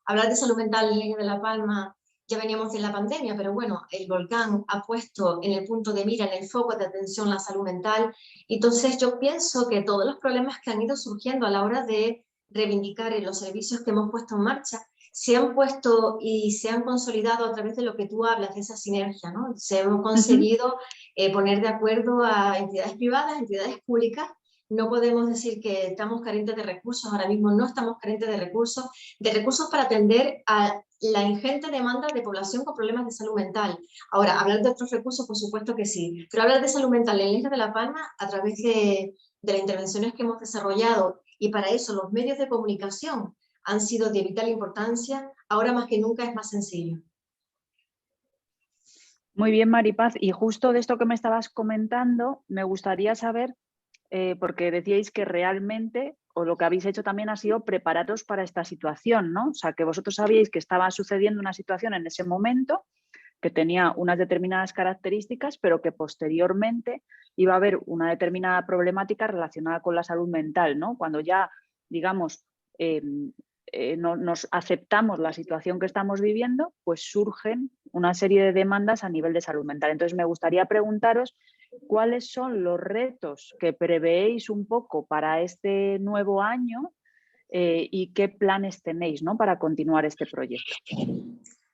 E: Hablar de salud mental en la isla de La Palma, ya veníamos de la pandemia, pero bueno, el volcán ha puesto en el punto de mira, en el foco de atención, la salud mental. Entonces yo pienso que todos los problemas que han ido surgiendo a la hora de reivindicar los servicios que hemos puesto en marcha, se han puesto y se han consolidado a través de lo que tú hablas, de esa sinergia, ¿no? Se han conseguido poner de acuerdo a entidades privadas, entidades públicas. No podemos decir que estamos carentes de recursos, ahora mismo no estamos carentes de recursos para atender a la ingente demanda de población con problemas de salud mental. Ahora, hablar de otros recursos, por supuesto que sí, pero hablar de salud mental en la isla de La Palma a través de las intervenciones que hemos desarrollado, y para eso los medios de comunicación han sido de vital importancia, ahora más que nunca es más sencillo.
A: Muy bien, Maripaz. Y justo de esto que me estabas comentando, me gustaría saber, porque decíais que realmente, o lo que habéis hecho también ha sido prepararos para esta situación, ¿no? O sea, que vosotros sabíais que estaba sucediendo una situación en ese momento que tenía unas determinadas características, pero que posteriormente iba a haber una determinada problemática relacionada con la salud mental, ¿no? Cuando ya, digamos, nos aceptamos la situación que estamos viviendo, pues surgen una serie de demandas a nivel de salud mental. Entonces me gustaría preguntaros cuáles son los retos que prevéis un poco para este nuevo año y qué planes tenéis, ¿no?, para continuar este proyecto.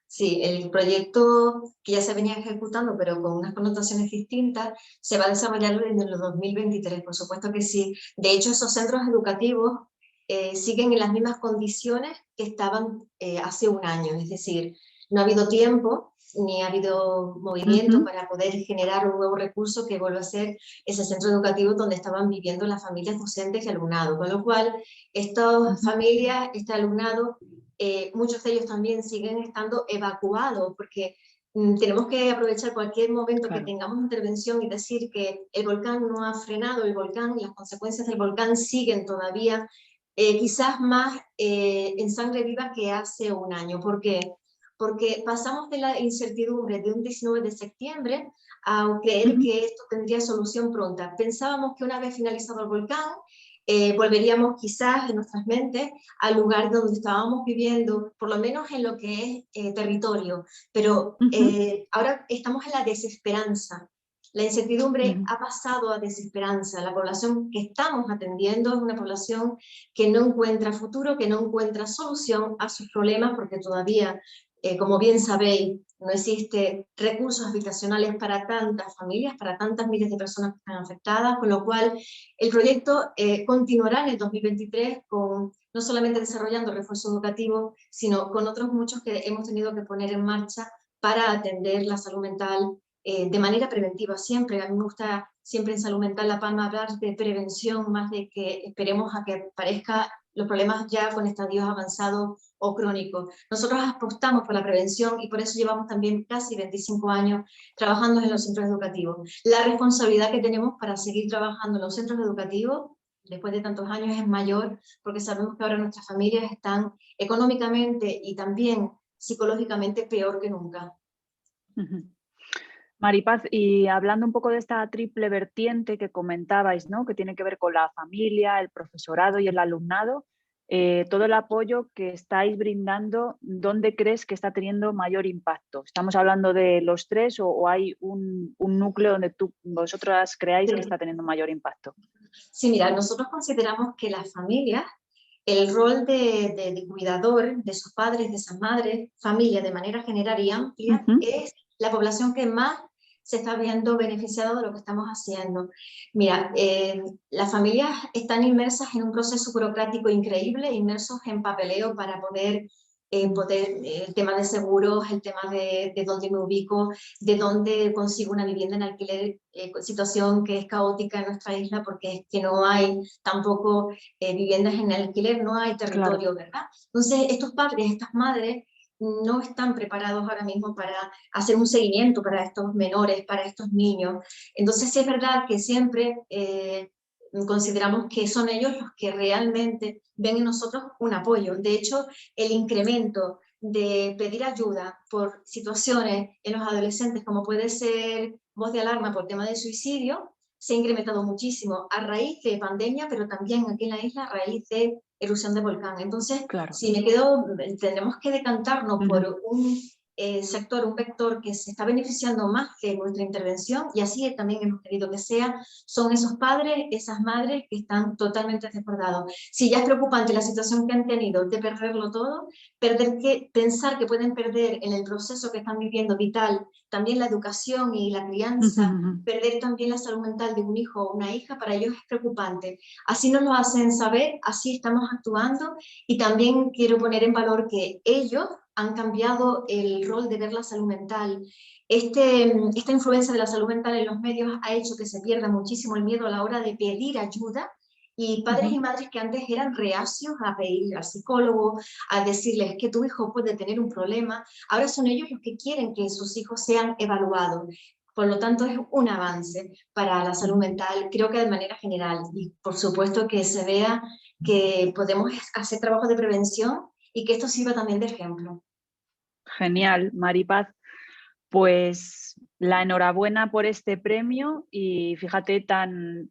E: Sí, el proyecto que ya se venía ejecutando, pero con unas connotaciones distintas, se va a desarrollar en el 2023, por supuesto que sí. De hecho, esos centros educativos siguen en las mismas condiciones que estaban hace un año, es decir, no ha habido tiempo ni ha habido movimiento para poder generar un nuevo recurso que vuelva a ser ese centro educativo donde estaban viviendo las familias docentes y alumnado, con lo cual estas familias, este alumnado, muchos de ellos también siguen estando evacuados, porque tenemos que aprovechar cualquier momento que tengamos intervención y decir que el volcán no ha frenado, el volcán y las consecuencias del volcán siguen todavía, quizás más en sangre viva que hace un año. ¿Por qué? Porque pasamos de la incertidumbre de un 19 de septiembre a creer que esto tendría solución pronta. Pensábamos que una vez finalizado el volcán, volveríamos quizás en nuestras mentes al lugar donde estábamos viviendo, por lo menos en lo que es territorio, pero ahora estamos en la desesperanza. La incertidumbre ha pasado a desesperanza. La población que estamos atendiendo es una población que no encuentra futuro, que no encuentra solución a sus problemas, porque todavía, como bien sabéis, no existen recursos habitacionales para tantas familias, para tantas miles de personas que están afectadas, con lo cual el proyecto continuará en el 2023 con, no solamente desarrollando refuerzo educativo, sino con otros muchos que hemos tenido que poner en marcha para atender la salud mental de manera preventiva. Siempre, a mí me gusta siempre en salud mental La Palma hablar de prevención, más de que esperemos a que aparezca los problemas ya con estadios avanzados o crónicos. Nosotros apostamos por la prevención y por eso llevamos también casi 25 años trabajando en los centros educativos. La responsabilidad que tenemos para seguir trabajando en los centros educativos después de tantos años es mayor, porque sabemos que ahora nuestras familias están económicamente y también psicológicamente peor que nunca.
A: Maripaz, y hablando un poco de esta triple vertiente que comentabais, ¿no? Que tiene que ver con la familia, el profesorado y el alumnado, todo el apoyo que estáis brindando, ¿dónde crees que está teniendo mayor impacto? ¿Estamos hablando de los tres o hay un núcleo donde vosotras creáis que está teniendo mayor impacto?
E: Sí, mira, nosotros consideramos que las familias, el rol de cuidador de sus padres, de esas madres, familia de manera general y amplia, es la población que más se está viendo beneficiada de lo que estamos haciendo. Mira, las familias están inmersas en un proceso burocrático increíble, inmersos en papeleo para poder el tema de seguros, el tema de dónde me ubico, de dónde consigo una vivienda en alquiler, situación que es caótica en nuestra isla porque es que no hay tampoco viviendas en alquiler, no hay territorio, claro, ¿verdad? Entonces estos padres, estas madres no están preparados ahora mismo para hacer un seguimiento para estos menores, para estos niños. Entonces sí es verdad que siempre consideramos que son ellos los que realmente ven en nosotros un apoyo. De hecho, el incremento de pedir ayuda por situaciones en los adolescentes, como puede ser voz de alarma por tema de suicidio, se ha incrementado muchísimo a raíz de pandemia, pero también aquí en la isla a raíz de erupción de volcán. Entonces, claro, si me quedo, tendremos que decantarnos por un sector, un vector que se está beneficiando más de nuestra intervención, y así también hemos querido que sea, son esos padres, esas madres que están totalmente desbordados. Si ya es preocupante la situación que han tenido de perderlo todo, pensar que pueden perder en el proceso que están viviendo vital, también la educación y la crianza, perder también la salud mental de un hijo o una hija, para ellos es preocupante. Así nos lo hacen saber, así estamos actuando, y también quiero poner en valor que ellos han cambiado el rol de ver la salud mental. Esta influencia de la salud mental en los medios ha hecho que se pierda muchísimo el miedo a la hora de pedir ayuda, y padres y madres que antes eran reacios a pedir al psicólogo, a decirles que tu hijo puede tener un problema, ahora son ellos los que quieren que sus hijos sean evaluados. Por lo tanto, es un avance para la salud mental, creo que de manera general, y por supuesto que se vea que podemos hacer trabajo de prevención y que esto sirva también de ejemplo.
A: Genial, Maripaz. Pues la enhorabuena por este premio, y fíjate tan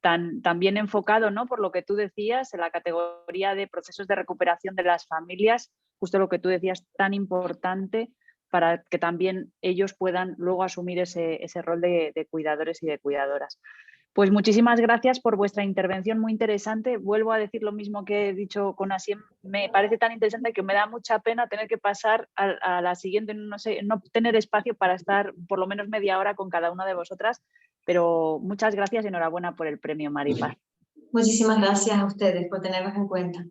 A: bien enfocado, ¿no? Por lo que tú decías, en la categoría de procesos de recuperación de las familias, justo lo que tú decías, tan importante para que también ellos puedan luego asumir ese rol de cuidadores y de cuidadoras. Pues muchísimas gracias por vuestra intervención, muy interesante. Vuelvo a decir lo mismo que he dicho con Asiem, me parece tan interesante que me da mucha pena tener que pasar a la siguiente, no sé, no tener espacio para estar por lo menos media hora con cada una de vosotras, pero muchas gracias y enhorabuena por el premio, Maripaz.
E: Muchísimas gracias a ustedes por tenernos en cuenta.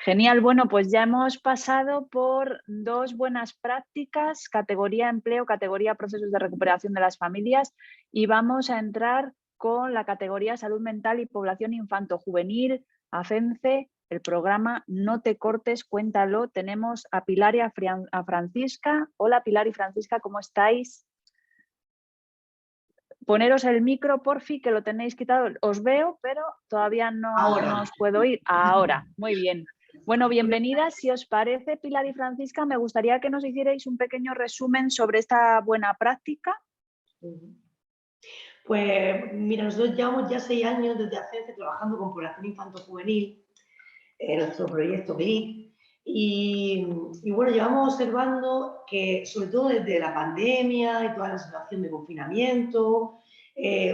A: Genial, bueno, pues ya hemos pasado por dos buenas prácticas, categoría empleo, categoría procesos de recuperación de las familias, y vamos a entrar con la categoría salud mental y población infanto-juvenil, AFENCE, el programa No te cortes, cuéntalo. Tenemos a Pilar y a Francisca. Hola Pilar y Francisca, ¿cómo estáis? Poneros el micro, porfi, que lo tenéis quitado. Os veo, pero todavía no os puedo oír. Ahora, muy bien. Bueno, bienvenidas. Si os parece, Pilar y Francisca, me gustaría que nos hicierais un pequeño resumen sobre esta buena práctica.
F: Pues mira, nosotros llevamos ya 6 años desde AFENCE trabajando con población infanto-juvenil, en nuestro proyecto BLIC, y bueno, llevamos observando que, sobre todo desde la pandemia y toda la situación de confinamiento,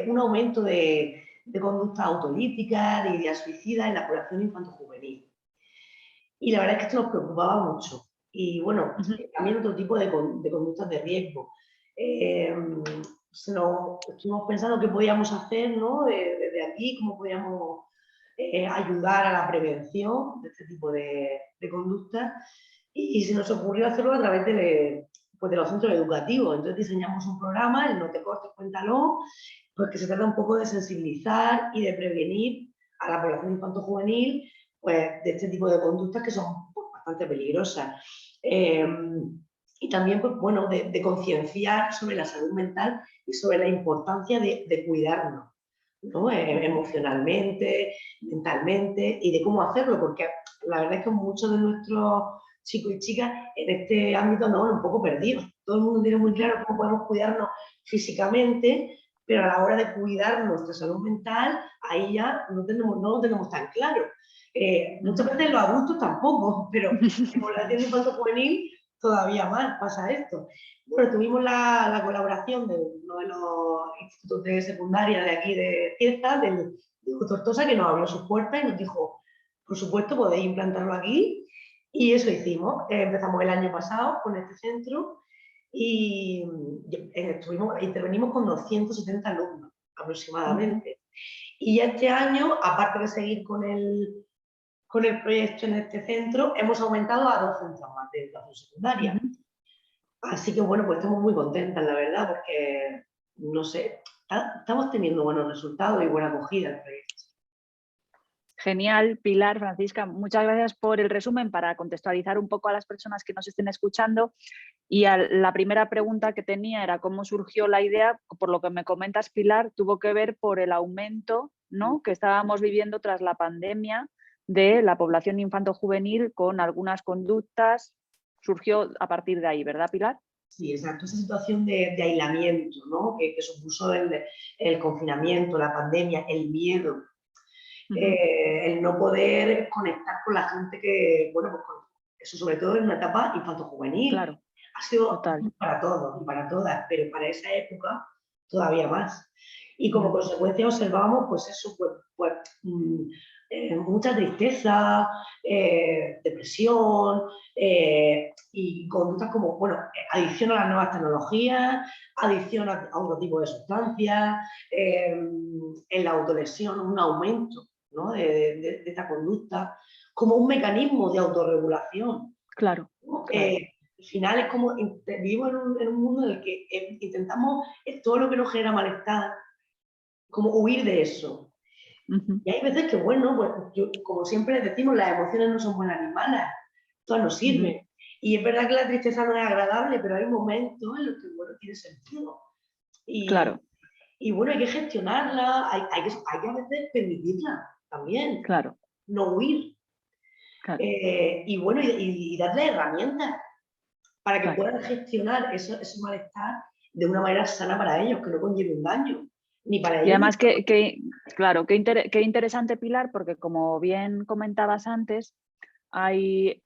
F: un aumento de conductas autolíticas, de ideas suicidas en la población infanto-juvenil. Y la verdad es que esto nos preocupaba mucho. Y bueno, también otro tipo de conductas de riesgo. Estuvimos pensando qué podíamos hacer, ¿no? Desde aquí, cómo podíamos ayudar a la prevención de este tipo de conductas. Y se nos ocurrió hacerlo a través de los centros educativos. Entonces diseñamos un programa, el No te cortes, cuéntalo, pues que se trata un poco de sensibilizar y de prevenir a la población infanto-juvenil pues, de este tipo de conductas que son pues, bastante peligrosas. Y también, pues, bueno, de concienciar sobre la salud mental y sobre la importancia de cuidarnos, ¿no? Emocionalmente, mentalmente, y de cómo hacerlo, porque la verdad es que muchos de nuestros chicos y chicas en este ámbito andamos un poco perdidos. Todo el mundo tiene muy claro cómo podemos cuidarnos físicamente, pero a la hora de cuidar nuestra salud mental, ahí ya no lo tenemos tan claro. Muchas veces los adultos tampoco, pero en población infantil juvenil todavía más pasa esto. Bueno, tuvimos la colaboración de uno de los institutos de secundaria de aquí de Cieza, del Tortosa, que nos abrió sus puertas y nos dijo, por supuesto, podéis implantarlo aquí. Y eso hicimos. Empezamos el año pasado con este centro y intervenimos con 270 alumnos aproximadamente. Y este año, aparte de seguir con el proyecto en este centro, hemos aumentado a 2 centros más de educación secundaria. Así que bueno, pues estamos muy contentas, la verdad, porque, no sé, estamos teniendo buenos resultados y buena acogida al proyecto.
A: Genial, Pilar, Francisca, muchas gracias por el resumen para contextualizar un poco a las personas que nos estén escuchando. Y la primera pregunta que tenía era cómo surgió la idea. Por lo que me comentas, Pilar, tuvo que ver por el aumento, ¿no?, que estábamos viviendo tras la pandemia de la población infanto-juvenil con algunas conductas. Surgió a partir de ahí, ¿verdad, Pilar?
F: Sí, exacto, esa situación de aislamiento, ¿no?, que supuso el confinamiento, la pandemia, el miedo. El no poder conectar con la gente que, bueno, pues eso sobre todo en una etapa infanto-juvenil.
A: Claro,
F: ha sido
A: total.
F: para todos y para todas, pero para esa época todavía más. Y como consecuencia observamos, pues eso, mucha tristeza, depresión y conductas como, bueno, adicción a las nuevas tecnologías, adicción a otro tipo de sustancias, en la autolesión, un aumento, ¿no?, de esta conducta, como un mecanismo de autorregulación.
A: Claro,
F: ¿no?
A: claro.
F: Al final es como vivimos en un mundo en el que intentamos todo lo que nos genera malestar, como huir de eso. Y hay veces que, bueno, pues como siempre decimos, las emociones no son buenas ni malas, todas nos sirven. Y es verdad que la tristeza no es agradable, pero hay momentos en los que, bueno, tiene sentido.
A: Claro.
F: Y bueno, hay que gestionarla, hay que a veces permitirla también,
A: Claro.
F: no huir.
A: Claro.
F: Y bueno, y darle herramientas para que
A: Claro.
F: puedan gestionar ese malestar de una manera sana para ellos, que no conlleve un daño, ni para ellos.
A: Y además, claro, qué interesante, Pilar, porque como bien comentabas antes, hay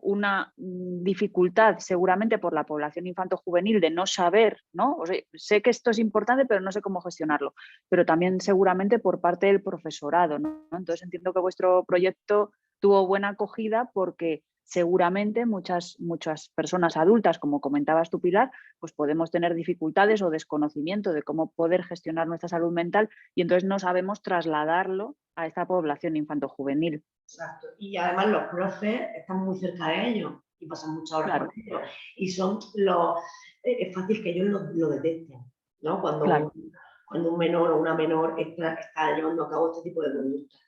A: una dificultad seguramente por la población infanto-juvenil de no saber, ¿no? O sea, sé que esto es importante, pero no sé cómo gestionarlo, pero también seguramente por parte del profesorado, ¿no? Entonces entiendo que vuestro proyecto tuvo buena acogida porque seguramente muchas personas adultas, como comentabas tú, Pilar, pues podemos tener dificultades o desconocimiento de cómo poder gestionar nuestra salud mental y entonces no sabemos trasladarlo a esta población infanto-juvenil.
F: Exacto. Y además los profes están muy cerca de ellos y pasan muchas horas con ellos. Y es fácil que ellos lo detecten, ¿no? Cuando un menor o una menor está llevando a cabo este tipo de conductas.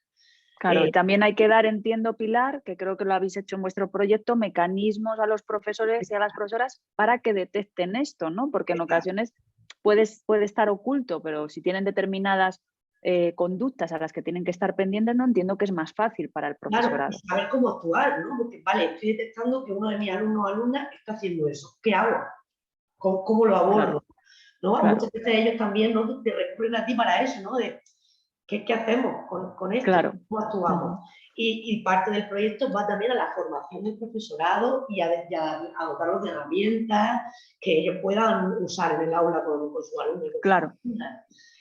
A: Claro, y también hay que dar, entiendo, Pilar, que creo que lo habéis hecho en vuestro proyecto, mecanismos a los profesores y a las profesoras para que detecten esto, ¿no? Porque en ocasiones puede estar oculto, pero si tienen determinadas conductas a las que tienen que estar pendientes, no entiendo que es más fácil para el profesorado.
F: Claro, y saber cómo actuar, ¿no? Porque, vale, estoy detectando que uno de mis alumnos o alumnas está haciendo eso. ¿Qué hago? ¿Cómo lo abordo? ¿No?
A: Claro.
F: Muchas veces ellos también, ¿no?, te recurren a ti para eso, ¿no? De ¿qué hacemos con esto?
A: Claro.
F: ¿Cómo actuamos? Y parte del proyecto va también a la formación del profesorado y a dotarlos de herramientas que ellos puedan usar en el aula con sus alumnos.
A: Claro.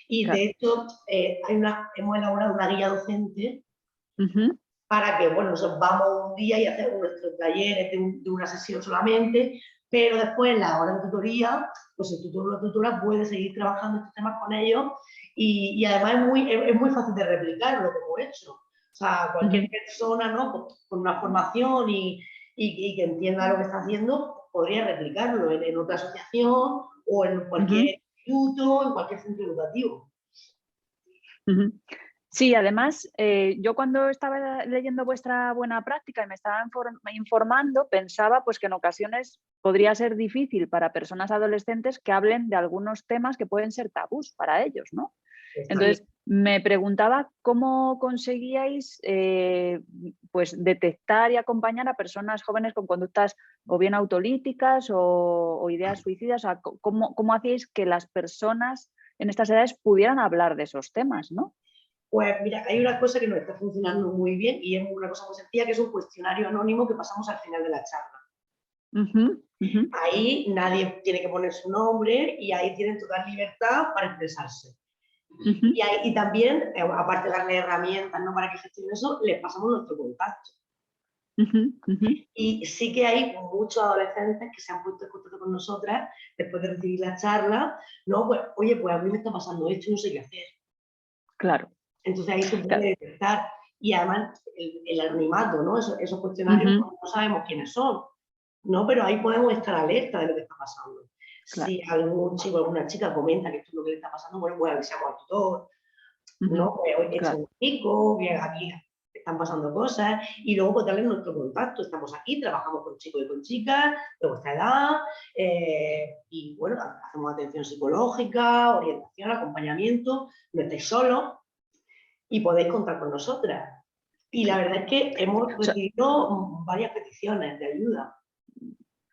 F: Y de hecho, hemos elaborado una guía docente para que, bueno, nosotros vamos un día y hacemos nuestros talleres de una sesión solamente, pero después en la hora de tutoría, pues el tutor o la tutora puede seguir trabajando estos temas con ellos y además es muy fácil de replicar lo que hemos hecho. O sea, cualquier persona, ¿no?, con una formación y que entienda lo que está haciendo, podría replicarlo en otra asociación o en cualquier instituto, en cualquier centro educativo.
A: Sí, además, yo cuando estaba leyendo vuestra buena práctica y me estaba informando, pensaba pues, que en ocasiones podría ser difícil para personas adolescentes que hablen de algunos temas que pueden ser tabús para ellos, ¿no? Entonces, me preguntaba cómo conseguíais pues, detectar y acompañar a personas jóvenes con conductas o bien autolíticas o ideas suicidas, o sea, cómo hacíais que las personas en estas edades pudieran hablar de esos temas, ¿no?
F: Pues mira, hay una cosa que nos está funcionando muy bien y es una cosa muy sencilla, que es un cuestionario anónimo que pasamos al final de la charla. Ahí nadie tiene que poner su nombre y ahí tienen total libertad para expresarse. Y también, aparte de darle herramientas, ¿no?, para que gestionen eso, les pasamos nuestro contacto. Y sí que hay muchos adolescentes que se han puesto en contacto con nosotras después de recibir la charla, ¿no? Pues, oye, pues a mí me está pasando esto y no sé qué hacer.
A: Claro.
F: Entonces ahí se puede detectar. Y además el anonimato, ¿no? Esos cuestionarios no sabemos quiénes son, ¿no? Pero ahí podemos estar alerta de lo que está pasando. Claro. Si algún chico o alguna chica comenta que esto es lo que le está pasando, bueno, pues avisamos al tutor, ¿no? Pues echa un pico, que aquí están pasando cosas, y luego pues darle nuestro contacto. Estamos aquí, trabajamos con chicos y con chicas de vuestra edad, y bueno, hacemos atención psicológica, orientación, acompañamiento, no estáis solos y podéis contar con nosotras. Y la verdad es que hemos recibido varias peticiones de ayuda.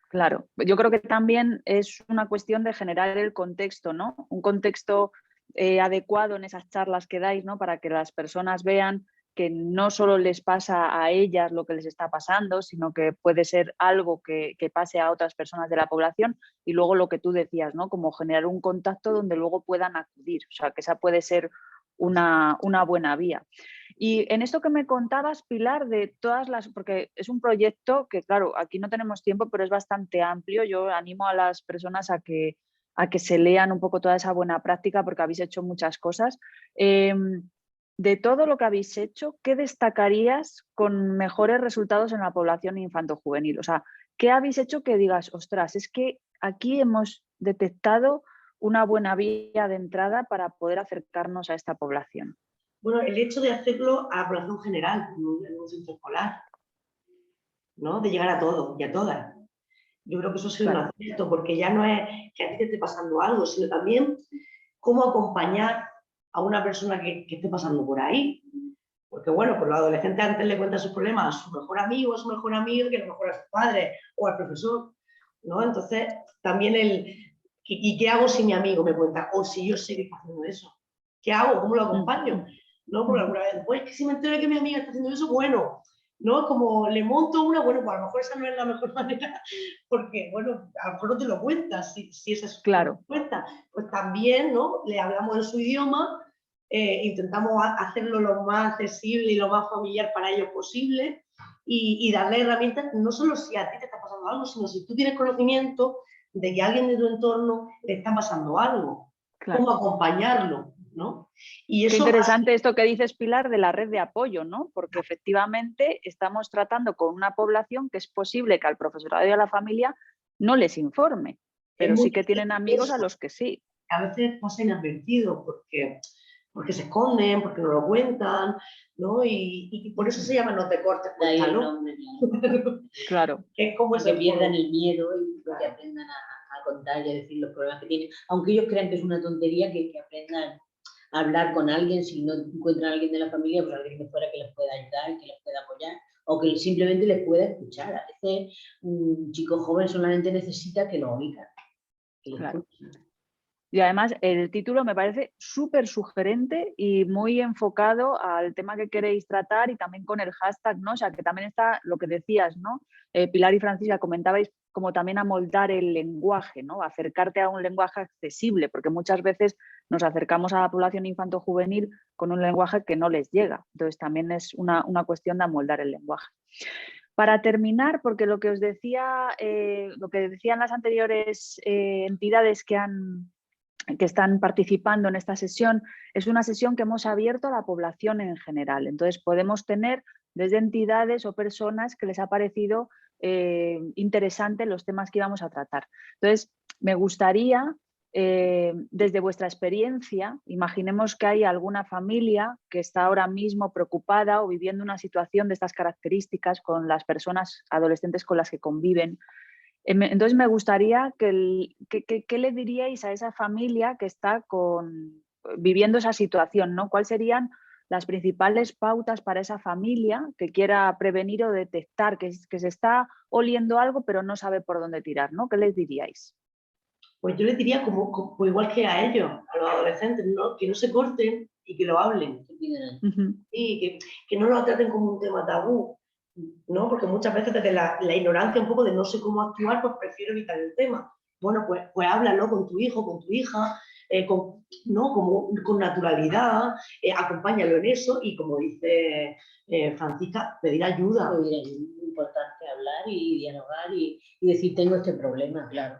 A: Claro, yo creo que también es una cuestión de generar el contexto, ¿no? Un contexto adecuado en esas charlas que dais, ¿no? Para que las personas vean que no solo les pasa a ellas lo que les está pasando, sino que puede ser algo que pase a otras personas de la población, y luego lo que tú decías, ¿no? Como generar un contacto donde luego puedan acudir, o sea, que esa puede ser una buena vía. Y en esto que me contabas, Pilar, de todas las, porque es un proyecto que, claro, aquí no tenemos tiempo, pero es bastante amplio. Yo animo a las personas a que se lean un poco toda esa buena práctica, porque habéis hecho muchas cosas. De todo lo que habéis hecho, ¿qué destacarías con mejores resultados en la población infanto-juvenil? O sea, ¿qué habéis hecho que digas, ostras, es que aquí hemos detectado una buena vía de entrada para poder acercarnos a esta población?
F: Bueno, el hecho de hacerlo a la población general, en un centro escolar, ¿no? De llegar a todos y a todas. Yo creo que eso ha sido un acierto, porque ya no es que a ti te esté pasando algo, sino también cómo acompañar a una persona que esté pasando por ahí. Porque bueno, pues los adolescentes antes le cuentan sus problemas a su mejor amigo, a su mejor amiga, que a lo mejor a sus padres o al profesor, ¿no? Entonces, también ¿y qué hago si mi amigo me cuenta? O si yo sé que está haciendo eso. ¿Qué hago? ¿Cómo lo acompaño? ¿No? Porque alguna vez, pues que si me entero de que mi amiga está haciendo eso, bueno, ¿no? Como le monto una, bueno, pues a lo mejor esa no es la mejor manera, porque, bueno, a lo mejor no te lo cuentas, si esa es su cuenta. Pues también, ¿no? Le hablamos en su idioma, intentamos hacerlo lo más accesible y lo más familiar para ellos posible, y darle herramientas, no solo si a ti te está pasando algo, sino si tú tienes conocimiento de que a alguien de tu entorno le está pasando algo, cómo acompañarlo, ¿no? Y eso.
A: Qué interesante esto que dices, Pilar, de la red de apoyo, ¿no? Porque efectivamente estamos tratando con una población que es posible que al profesorado y a la familia no les informe, pero sí que tienen amigos a los que sí.
F: A veces pasa inadvertido porque se esconden, porque no lo cuentan, ¿no? Y por eso se llama No te cortes, cuéntalo.
A: Claro.
H: Es como que pierdan el miedo y que aprendan a contar y a decir los problemas que tienen. Aunque ellos crean que es una tontería, que aprendan a hablar con alguien. Si no encuentran a alguien de la familia, pues alguien de fuera que les pueda ayudar, que les pueda apoyar, o que simplemente les pueda escuchar. A veces un chico joven solamente necesita que lo oigan.
A: Claro. Y además el título me parece súper sugerente y muy enfocado al tema que queréis tratar, y también con el hashtag, ¿no? O sea, que también está lo que decías, ¿no? Pilar y Francisca, comentabais como también amoldar el lenguaje, ¿no? Acercarte a un lenguaje accesible, porque muchas veces nos acercamos a la población infanto-juvenil con un lenguaje que no les llega. Entonces también es una cuestión de amoldar el lenguaje. Para terminar, porque lo que os decía, lo que decían las anteriores entidades que están participando en esta sesión, es una sesión que hemos abierto a la población en general. Entonces podemos tener desde entidades o personas que les ha parecido interesante los temas que íbamos a tratar. Entonces me gustaría desde vuestra experiencia, imaginemos que hay alguna familia que está ahora mismo preocupada o viviendo una situación de estas características con las personas adolescentes con las que conviven. Entonces me gustaría ¿qué le diríais a esa familia que está viviendo esa situación, ¿no? ¿Cuáles serían las principales pautas para esa familia que quiera prevenir o detectar que se está oliendo algo pero no sabe por dónde tirar, ¿no? ¿Qué les diríais?
F: Pues yo les diría pues igual que a ellos, a los adolescentes, ¿no? Que no se corten y que lo hablen. Y que no lo traten como un tema tabú, ¿no? Porque muchas veces desde la ignorancia un poco de no sé cómo actuar, pues prefiero evitar el tema. Bueno, pues háblalo con tu hijo, con tu hija, con naturalidad, acompáñalo en eso y, como dice Francisca, pedir ayuda.
H: Es importante hablar y dialogar y decir, tengo este problema, claro.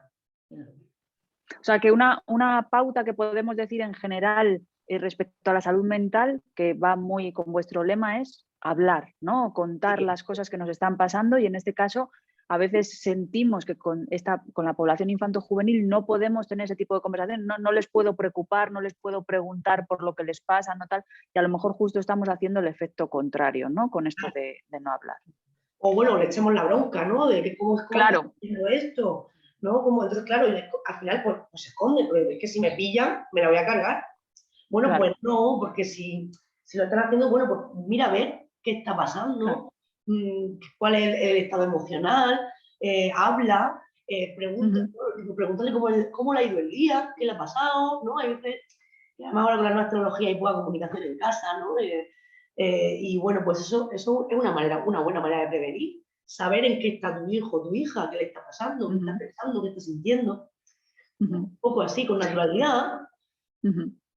A: O sea, que una pauta que podemos decir en general respecto a la salud mental, que va muy con vuestro lema, es hablar, ¿no? Contar las cosas que nos están pasando, y en este caso a veces sentimos que con la población infanto-juvenil no podemos tener ese tipo de conversación, no les puedo preocupar, no les puedo preguntar por lo que les pasa, no tal, y a lo mejor justo estamos haciendo el efecto contrario, ¿no? Con esto de no hablar.
F: O bueno, le echemos la bronca, ¿no? De que cómo
A: claro.
F: está haciendo esto, ¿no? Entonces, claro, al final pues se esconde, porque es que si me pillan, me la voy a cargar. Bueno, claro. Pues no, porque si lo están haciendo, bueno, pues mira a ver qué está pasando, claro. Cuál es el estado emocional, habla, pregúntale cómo le ha ido el día, qué le ha pasado, ¿no? Hay veces, además ahora con la nueva tecnología hay poca comunicación en casa, ¿no? Y bueno, pues eso es una buena manera de prevenir. Saber en qué está tu hijo, tu hija, qué le está pasando, qué está pensando, qué está sintiendo. Un poco así, con naturalidad.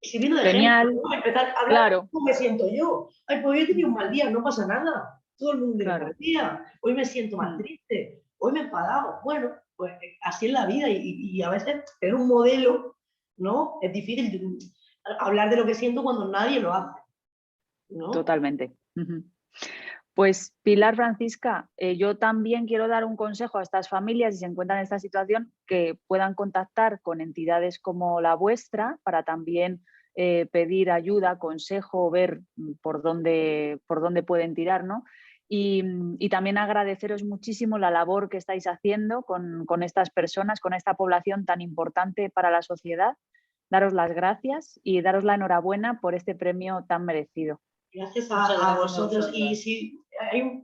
F: Escribiendo de
A: Genial.
F: ejemplo, ¿no? Empezar a hablar, claro. ¿Cómo me siento yo? Ay, pues hoy he tenido un mal día, no pasa nada. Todo el mundo tiene un mal día. Hoy me siento más triste. Hoy me he enfadado. Bueno, pues así es la vida y a veces tener un modelo, ¿no? Es difícil hablar de lo que siento cuando nadie lo hace, ¿no?
A: Totalmente. Pues Pilar, Francisca, yo también quiero dar un consejo a estas familias, si se encuentran en esta situación, que puedan contactar con entidades como la vuestra para también pedir ayuda, consejo, ver por dónde pueden tirar, ¿no? Y también agradeceros muchísimo la labor que estáis haciendo con estas personas, con esta población tan importante para la sociedad. Daros las gracias y daros la enhorabuena por este premio tan merecido.
F: Gracias a vosotros. Y si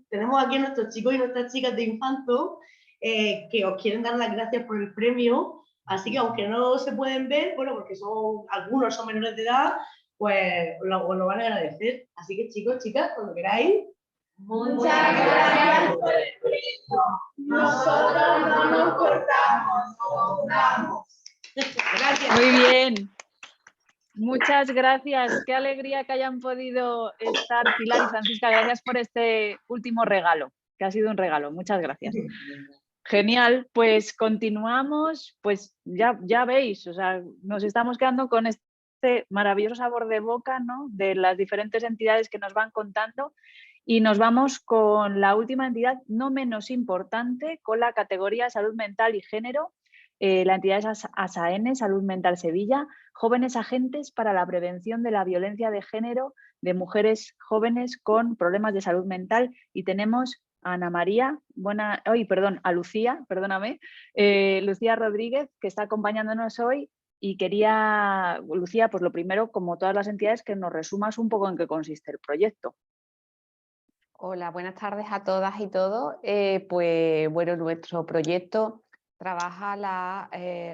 F: tenemos aquí a nuestros chicos y nuestras chicas de Infanto que os quieren dar las gracias por el premio, así que aunque no se pueden ver, bueno, porque algunos son menores de edad, pues os lo van a agradecer. Así que chicos, chicas, cuando queráis.
I: Muchas gracias por el premio. Nosotros no nos cortamos, nos damos.
F: Gracias.
A: Muy bien. Muchas gracias. Qué alegría que hayan podido estar Pilar y Francisca. Gracias por este último regalo, que ha sido un regalo. Muchas gracias. Genial, pues continuamos. Pues ya veis, o sea, nos estamos quedando con este maravilloso sabor de boca, ¿no? De las diferentes entidades que nos van contando. Y nos vamos con la última entidad, no menos importante, con la categoría Salud Mental y Género. La entidad es ASAENE, Salud Mental Sevilla, jóvenes agentes para la prevención de la violencia de género de mujeres jóvenes con problemas de salud mental. Y tenemos a Ana María, a Lucía, perdóname, Lucía Rodríguez, que está acompañándonos hoy. Y quería, Lucía, pues lo primero, como todas las entidades, que nos resumas un poco en qué consiste el proyecto.
G: Hola, buenas tardes a todas y todos. Pues bueno, nuestro proyecto trabaja las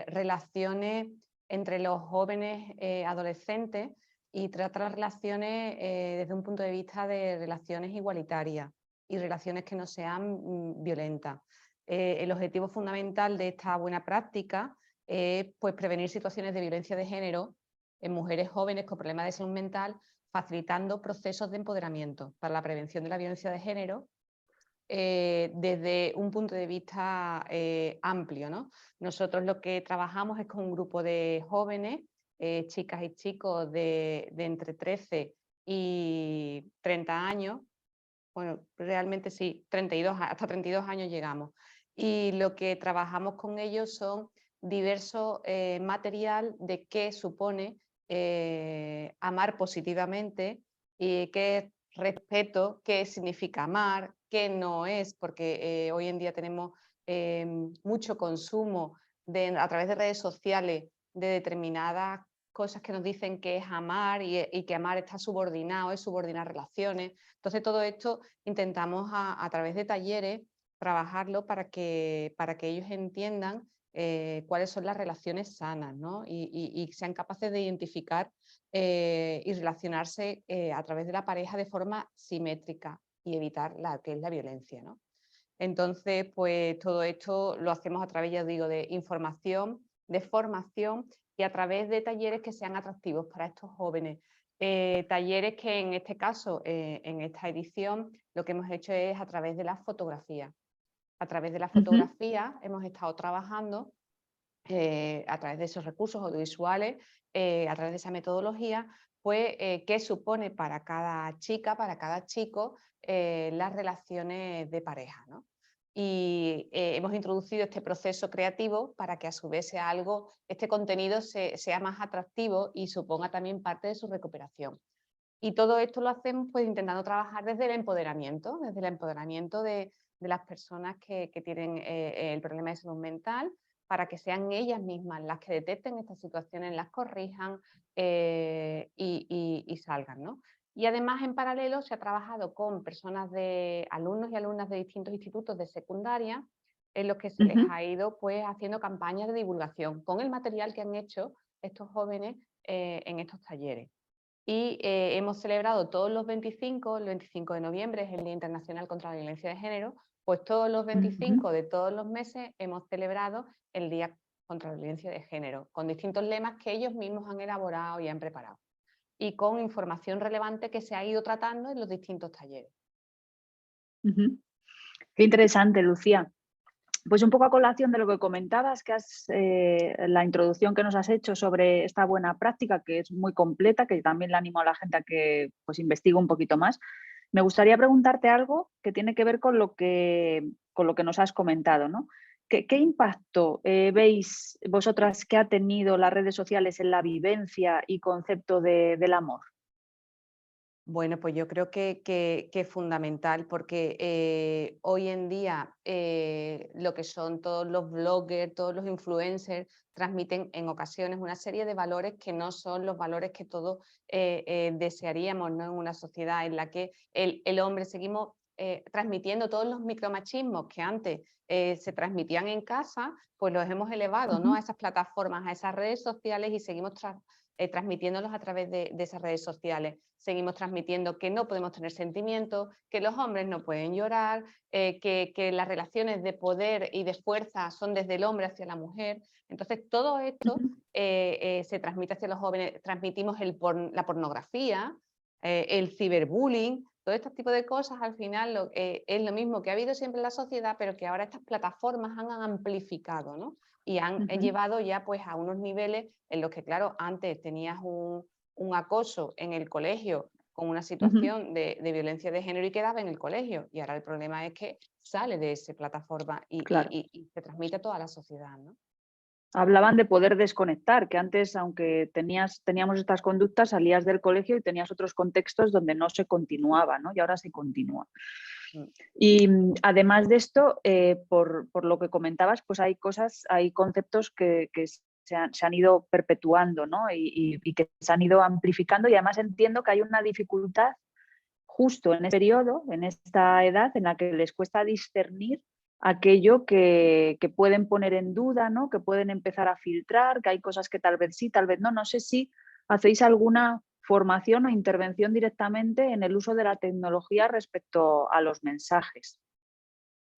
G: relaciones entre los jóvenes adolescentes y trata las relaciones desde un punto de vista de relaciones igualitarias y relaciones que no sean violentas. El objetivo fundamental de esta buena práctica es pues, prevenir situaciones de violencia de género en mujeres jóvenes con problemas de salud mental, facilitando procesos de empoderamiento para la prevención de la violencia de género desde un punto de vista amplio, ¿no? Nosotros lo que trabajamos es con un grupo de jóvenes, chicas y chicos de entre 13 y 30 años, bueno, realmente sí, hasta 32 años llegamos. Y lo que trabajamos con ellos son diverso material de qué supone amar positivamente y qué es respeto, qué significa amar, qué no es, porque hoy en día tenemos mucho consumo a través de redes sociales de determinadas cosas que nos dicen que es amar y que amar está subordinado, es subordinar relaciones. Entonces todo esto intentamos a través de talleres trabajarlo para que ellos entiendan cuáles son las relaciones sanas, ¿no? y sean capaces de identificar y relacionarse a través de la pareja de forma simétrica y evitar que es la violencia, ¿no? Entonces, pues todo esto lo hacemos a través, ya digo, de información, de formación y a través de talleres que sean atractivos para estos jóvenes. Talleres que en este caso, en esta edición, lo que hemos hecho es a través de la fotografía. A través de la fotografía hemos estado trabajando a través de esos recursos audiovisuales, a través de esa metodología, pues qué supone para cada chica, para cada chico, las relaciones de pareja, ¿no? Y hemos introducido este proceso creativo para que a su vez sea este contenido sea más atractivo y suponga también parte de su recuperación. Y todo esto lo hacemos pues intentando trabajar desde el empoderamiento de las personas que tienen el problema de salud mental, para que sean ellas mismas las que detecten estas situaciones, las corrijan y salgan, ¿no? Y además en paralelo se ha trabajado con alumnos y alumnas de distintos institutos de secundaria, en los que se les ha ido pues haciendo campañas de divulgación con el material que han hecho estos jóvenes en estos talleres. Y hemos celebrado todos los 25, el 25 de noviembre es el Día Internacional contra la Violencia de Género, pues todos los 25 de todos los meses hemos celebrado el Día contra la Violencia de Género, con distintos lemas que ellos mismos han elaborado y han preparado, y con información relevante que se ha ido tratando en los distintos talleres.
A: Qué interesante, Lucía. Pues un poco a colación de lo que comentabas, la introducción que nos has hecho sobre esta buena práctica, que es muy completa, que también le animo a la gente a que pues, investigue un poquito más. Me gustaría preguntarte algo que tiene que ver con lo que nos has comentado, ¿no? ¿Qué impacto veis vosotras que ha tenido las redes sociales en la vivencia y concepto del amor?
G: Bueno, pues yo creo que es fundamental, porque hoy en día lo que son todos los bloggers, todos los influencers, transmiten en ocasiones una serie de valores que no son los valores que todos desearíamos, ¿no? En una sociedad en la que el hombre seguimos transmitiendo todos los micromachismos que antes se transmitían en casa, pues los hemos elevado, ¿no? A esas plataformas, a esas redes sociales, y seguimos transmitiéndolos a través de esas redes sociales. Seguimos transmitiendo que no podemos tener sentimientos, que los hombres no pueden llorar, que las relaciones de poder y de fuerza son desde el hombre hacia la mujer. Entonces todo esto se transmite hacia los jóvenes. Transmitimos la pornografía, el ciberbullying, todo este tipo de cosas. Al final es lo mismo que ha habido siempre en la sociedad, pero que ahora estas plataformas han amplificado, ¿no? Y han llevado ya pues a unos niveles en los que, claro, antes tenías un acoso en el colegio con una situación de violencia de género y quedaba en el colegio, y ahora el problema es que sale de esa plataforma y se transmite a toda la sociedad, ¿no?
A: Hablaban de poder desconectar, que antes, aunque teníamos estas conductas, salías del colegio y tenías otros contextos donde no se continuaba, ¿no? Y ahora se continúa. Y además de esto, por lo que comentabas, pues hay conceptos que se han ido perpetuando, ¿no? y que se han ido amplificando, y además entiendo que hay una dificultad justo en este periodo, en esta edad, en la que les cuesta discernir aquello que pueden poner en duda, ¿no? Que pueden empezar a filtrar, que hay cosas que tal vez sí, tal vez no. No sé si hacéis alguna formación o intervención directamente en el uso de la tecnología respecto a los mensajes.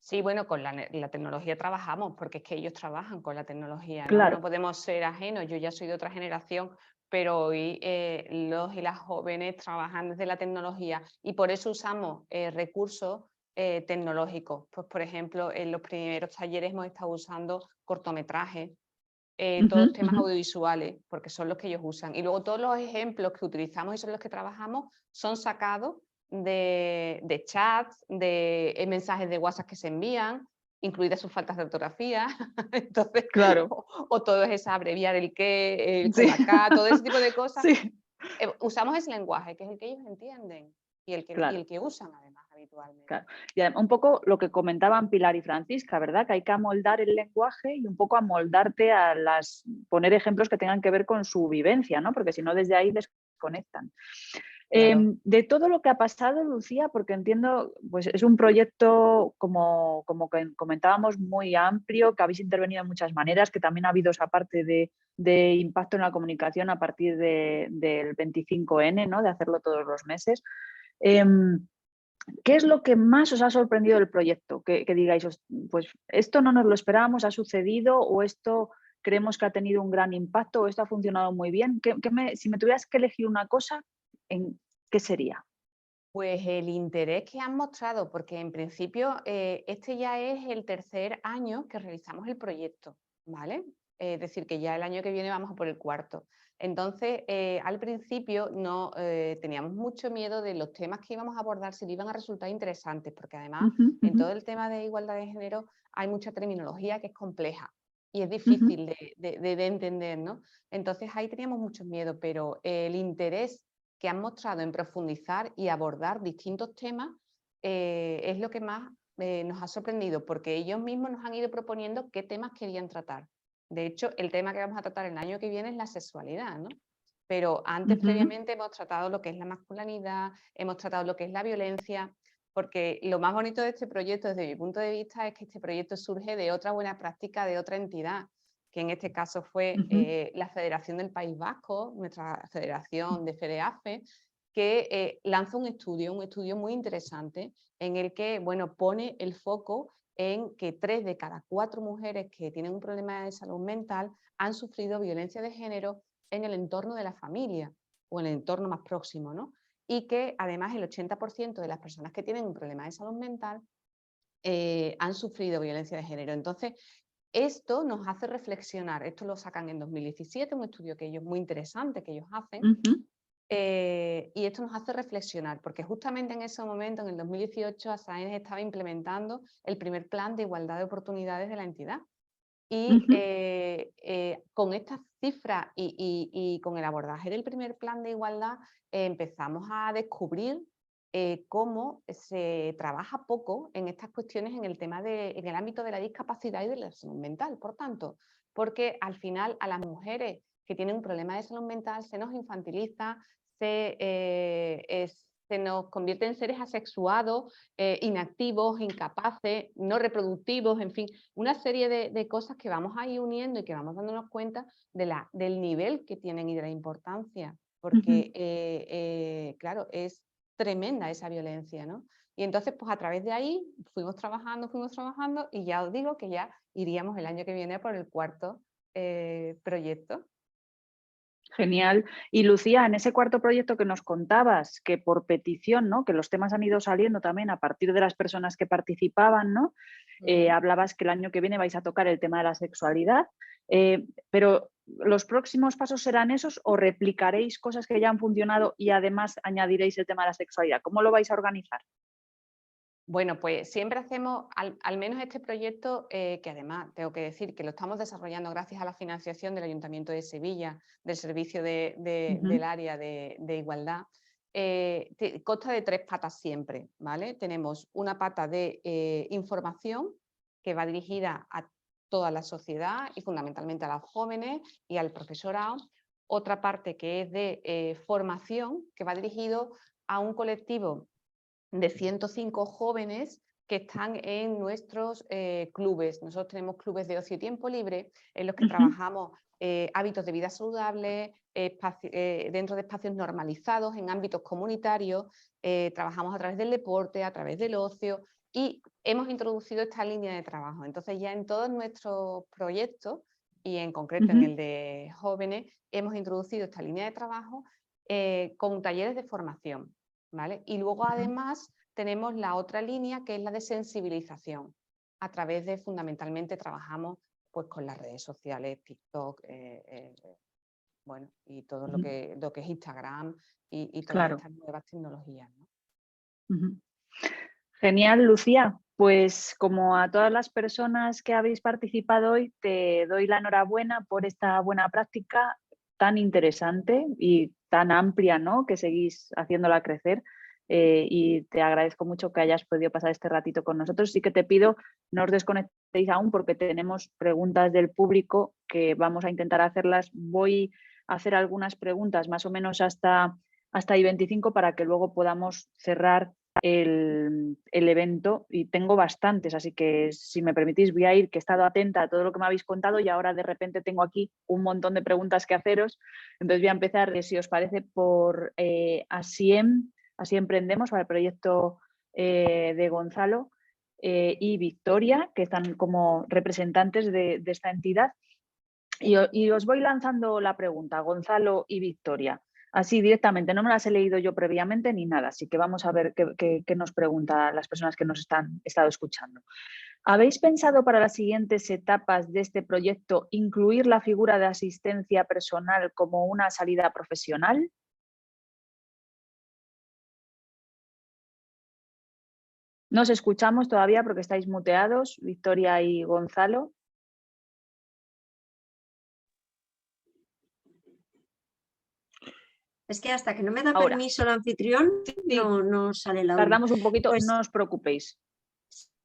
G: Sí, bueno, con la tecnología trabajamos, porque es que ellos trabajan con la tecnología, ¿no?
A: Claro.
G: No podemos ser ajenos. Yo ya soy de otra generación, pero hoy los y las jóvenes trabajan desde la tecnología, y por eso usamos recursos tecnológicos. Pues, por ejemplo, en los primeros talleres hemos estado usando cortometrajes, todos temas audiovisuales, porque son los que ellos usan. Y luego todos los ejemplos que utilizamos y son los que trabajamos son sacados de chats, de mensajes de WhatsApp que se envían, incluidas sus faltas de ortografía, entonces,
A: Claro.
G: o todo es abreviar el qué, el
A: Sí.
G: acá, todo ese tipo de cosas.
A: Sí,
G: Usamos ese lenguaje, que es el que ellos entienden y el
A: claro.
G: que usan además habitualmente.
A: Claro. Y además, un poco lo que comentaban Pilar y Francisca, ¿verdad? Que hay que amoldar el lenguaje y un poco amoldarte a poner ejemplos que tengan que ver con su vivencia, ¿no? Porque si no, desde ahí desconectan.
G: Claro.
A: De todo lo que ha pasado, Lucía, porque entiendo, pues es un proyecto, como que comentábamos, muy amplio, que habéis intervenido de muchas maneras, que también ha habido esa parte de impacto en la comunicación a partir del 25N, ¿no? De hacerlo todos los meses. ¿Qué es lo que más os ha sorprendido del proyecto? Que digáis, pues esto no nos lo esperábamos, ha sucedido, o esto creemos que ha tenido un gran impacto, o esto ha funcionado muy bien. Si me tuvieras que elegir una cosa, ¿qué sería?
G: Pues el interés que han mostrado, porque en principio este ya es el tercer año que realizamos el proyecto, ¿vale? Es decir, que ya el año que viene vamos a por el cuarto. Entonces, al principio no teníamos mucho miedo de los temas que íbamos a abordar, si iban a resultar interesantes, porque además en todo el tema de igualdad de género hay mucha terminología que es compleja y es difícil de entender, ¿no? Entonces ahí teníamos mucho miedo, pero el interés que han mostrado en profundizar y abordar distintos temas es lo que más nos ha sorprendido, porque ellos mismos nos han ido proponiendo qué temas querían tratar. De hecho, el tema que vamos a tratar el año que viene es la sexualidad, ¿no? Pero antes, previamente, hemos tratado lo que es la masculinidad, hemos tratado lo que es la violencia, porque lo más bonito de este proyecto, desde mi punto de vista, es que este proyecto surge de otra buena práctica de otra entidad, que en este caso fue la Federación del País Vasco, nuestra federación de FEDEAFE, que lanza un estudio muy interesante en el que, bueno, pone el foco en que 3 de cada 4 mujeres que tienen un problema de salud mental han sufrido violencia de género en el entorno de la familia o en el entorno más próximo, ¿no? Y que además el 80% de las personas que tienen un problema de salud mental han sufrido violencia de género. Entonces, esto nos hace reflexionar, esto lo sacan en 2017, un estudio que ellos muy interesante que ellos hacen, y esto nos hace reflexionar, porque justamente en ese momento, en el 2018, ASAENS estaba implementando el primer plan de igualdad de oportunidades de la entidad. Y con estas cifras y con el abordaje del primer plan de igualdad, empezamos a descubrir cómo se trabaja poco en estas cuestiones en en el ámbito de la discapacidad y de la salud mental. Por tanto, porque al final a las mujeres que tienen un problema de salud mental se nos infantiliza, se nos convierte en seres asexuados, inactivos, incapaces, no reproductivos, en fin, una serie de cosas que vamos a ir uniendo y que vamos dándonos cuenta del nivel que tienen y de la importancia, porque, claro, es tremenda esa violencia, ¿no? Y entonces, pues a través de ahí fuimos trabajando y ya os digo que ya iríamos el año que viene por el cuarto proyecto.
A: Genial. Y Lucía, en ese cuarto proyecto que nos contabas, que por petición, ¿no? Que los temas han ido saliendo también a partir de las personas que participaban, ¿no? Hablabas que el año que viene vais a tocar el tema de la sexualidad, pero ¿los próximos pasos serán esos o replicaréis cosas que ya han funcionado y además añadiréis el tema de la sexualidad? ¿Cómo lo vais a organizar?
G: Bueno, pues siempre hacemos, al menos este proyecto, que además tengo que decir que lo estamos desarrollando gracias a la financiación del Ayuntamiento de Sevilla, del Servicio del Área de Igualdad, consta de 3 patas siempre, ¿vale? Tenemos una pata de información que va dirigida a toda la sociedad y fundamentalmente a los jóvenes y al profesorado. Otra parte que es de formación, que va dirigido a un colectivo de 105 jóvenes que están en nuestros clubes. Nosotros tenemos clubes de ocio y tiempo libre en los que trabajamos hábitos de vida saludables, dentro de espacios normalizados, en ámbitos comunitarios, trabajamos a través del deporte, a través del ocio y hemos introducido esta línea de trabajo. Entonces ya en todos nuestros proyectos y en concreto en el de jóvenes hemos introducido esta línea de trabajo con talleres de formación. ¿Vale? Y luego además tenemos la otra línea que es la de sensibilización. A través de fundamentalmente trabajamos pues, con las redes sociales, TikTok, bueno, y todo lo que es Instagram y todas estas nuevas tecnologías, ¿no?
A: Genial, Lucía. Pues como a todas las personas que habéis participado hoy, te doy la enhorabuena por esta buena práctica tan interesante y tan amplia, ¿no?, que seguís haciéndola crecer. Y te agradezco mucho que hayas podido pasar este ratito con nosotros. Sí que te pido no os desconectéis aún porque tenemos preguntas del público que vamos a intentar hacerlas. Voy a hacer algunas preguntas más o menos hasta I-25 para que luego podamos cerrar el evento, y tengo bastantes, así que si me permitís voy a ir, que he estado atenta a todo lo que me habéis contado y ahora de repente tengo aquí un montón de preguntas que haceros. Entonces voy a empezar, si os parece, por Así Emprendemos, para el proyecto de Gonzalo y Victoria, que están como representantes de esta entidad. Y os voy lanzando la pregunta, Gonzalo y Victoria. Así directamente, no me las he leído yo previamente ni nada, así que vamos a ver qué nos preguntan las personas que nos han estado escuchando. ¿Habéis pensado para las siguientes etapas de este proyecto incluir la figura de asistencia personal como una salida profesional? No os escuchamos todavía porque estáis muteados, Victoria y Gonzalo.
D: Es que hasta que no me da
A: Ahora.
D: permiso el anfitrión,
A: Sí.
D: no sale el audio.
A: Tardamos un poquito,
D: Pues,
A: no os preocupéis.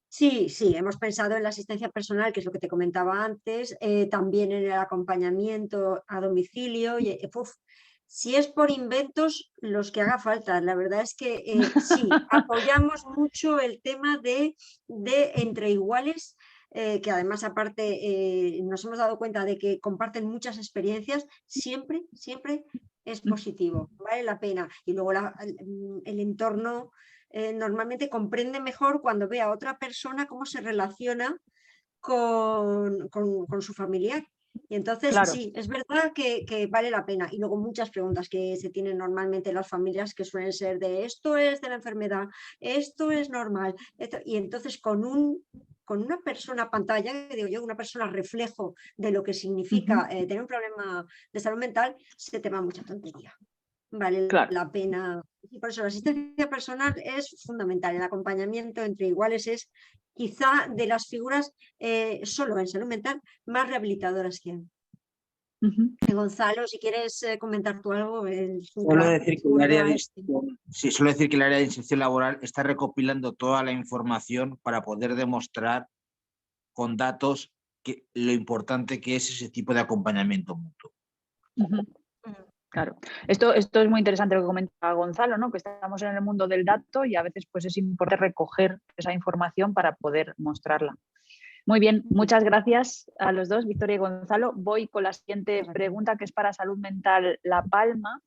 D: sí, hemos pensado en la asistencia personal, que es lo que te comentaba antes, también en el acompañamiento a domicilio. Si es por inventos, los que haga falta. La verdad es que sí, apoyamos mucho el tema de entre iguales, que además aparte nos hemos dado cuenta de que comparten muchas experiencias. Siempre es positivo, vale la pena. Y luego el entorno normalmente comprende mejor cuando ve a otra persona cómo se relaciona con su familiar. Y entonces
A: Claro.
D: sí, es verdad que vale la pena. Y luego muchas preguntas que se tienen normalmente en las familias, que suelen ser de esto es de la enfermedad, esto es normal. Y entonces con una persona pantalla, que digo yo, una persona reflejo de lo que significa tener un problema de salud mental, se te va mucha tontería. Vale la pena. Y por eso la asistencia personal es fundamental. El acompañamiento entre iguales es quizá de las figuras solo en salud mental más rehabilitadoras que hay. Gonzalo, si quieres comentar tú algo.
C: Solo decir que el área de inserción laboral está recopilando toda la información para poder demostrar con datos lo importante que es ese tipo de acompañamiento mutuo.
A: Claro, esto es muy interesante lo que comenta Gonzalo, ¿no? Que estamos en el mundo del dato y a veces pues es importante recoger esa información para poder mostrarla. Muy bien, muchas gracias a los dos, Victoria y Gonzalo. Voy con la siguiente pregunta, que es para Salud Mental La Palma.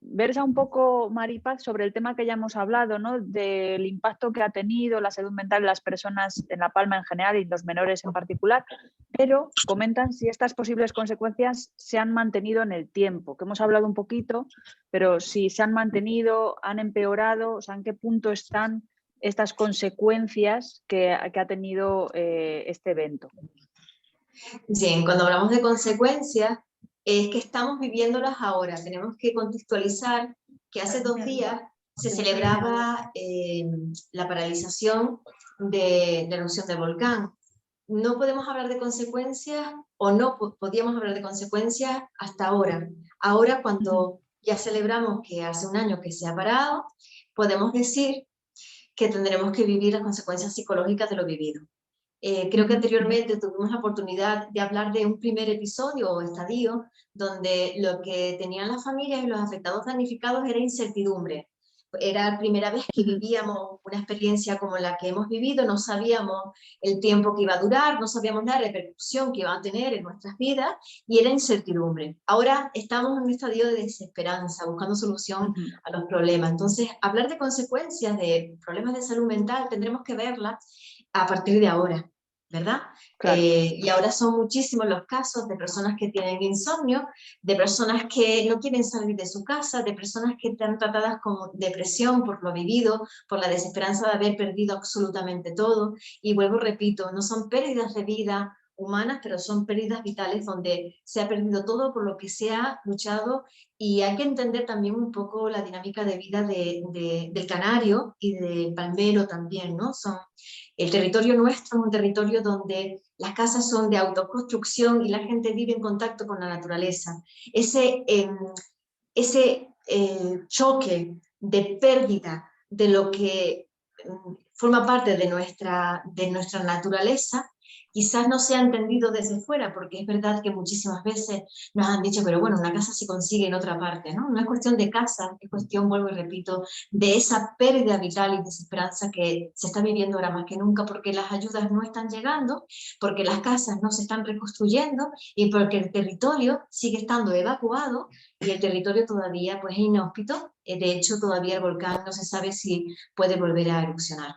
A: Versa un poco, Maripaz, sobre el tema que ya hemos hablado, ¿no? Del impacto que ha tenido la salud mental en las personas en La Palma en general y los menores en particular, pero comentan si estas posibles consecuencias se han mantenido en el tiempo, que hemos hablado un poquito, pero si se han mantenido, han empeorado, o sea, en qué punto están estas consecuencias que ha tenido este evento.
E: Bien, cuando hablamos de consecuencias, es que estamos viviéndolas ahora. Tenemos que contextualizar que hace 2 días se celebraba la paralización de la erupción del volcán. No podemos hablar de consecuencias, o no podíamos hablar de consecuencias hasta ahora. Ahora, cuando ya celebramos que hace un año que se ha parado, podemos decir que tendremos que vivir las consecuencias psicológicas de lo vivido. Creo que anteriormente tuvimos la oportunidad de hablar de un primer episodio o estadio donde lo que tenían las familias y los afectados damnificados era incertidumbre. Era la primera vez que vivíamos una experiencia como la que hemos vivido, no sabíamos el tiempo que iba a durar, no sabíamos la repercusión que iba a tener en nuestras vidas y era incertidumbre. Ahora estamos en un estadio de desesperanza, buscando solución a los problemas. Entonces, hablar de consecuencias de problemas de salud mental tendremos que verlas a partir de ahora, ¿verdad?
A: Claro.
E: Y ahora son muchísimos los casos de personas que tienen insomnio, de personas que no quieren salir de su casa, de personas que están tratadas con depresión por lo vivido, por la desesperanza de haber perdido absolutamente todo. Y vuelvo, repito, no son pérdidas de vida humanas, pero son pérdidas vitales donde se ha perdido todo por lo que se ha luchado, y hay que entender también un poco la dinámica de vida del canario y del palmero también, ¿no? El territorio nuestro es un territorio donde las casas son de autoconstrucción y la gente vive en contacto con la naturaleza. Ese choque de pérdida de lo que forma parte de nuestra naturaleza, quizás no se ha entendido desde fuera, porque es verdad que muchísimas veces nos han dicho, pero bueno, una casa se consigue en otra parte, ¿no? No es cuestión de casa, es cuestión, vuelvo y repito, de esa pérdida vital y desesperanza que se está viviendo ahora más que nunca, porque las ayudas no están llegando, porque las casas no se están reconstruyendo y porque el territorio sigue estando evacuado y el territorio todavía pues, es inhóspito. De hecho, todavía el volcán no se sabe si puede volver a erupcionar.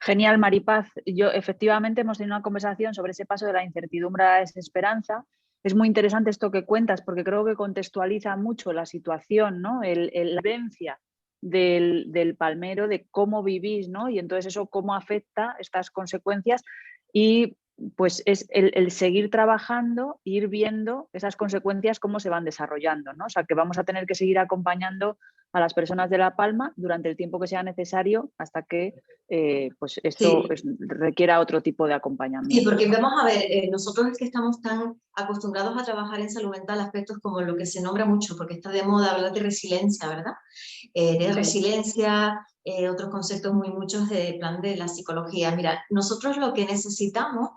A: Genial, Maripaz. Efectivamente hemos tenido una conversación sobre ese paso de la incertidumbre a la desesperanza. Es muy interesante esto que cuentas porque creo que contextualiza mucho la situación, ¿no? La vivencia del palmero, de cómo vivís, ¿no? Y entonces eso cómo afecta estas consecuencias, y pues es el seguir trabajando, ir viendo esas consecuencias cómo se van desarrollando, ¿no? O sea, que vamos a tener que seguir acompañando a las personas de La Palma durante el tiempo que sea necesario hasta que pues esto requiera otro tipo de acompañamiento.
E: Sí, porque vamos a ver, nosotros que estamos tan acostumbrados a trabajar en salud mental, aspectos como lo que se nombra mucho, porque está de moda hablar de resiliencia, ¿verdad? De resiliencia, otros conceptos muy muchos de plan de la psicología. Mira, nosotros lo que necesitamos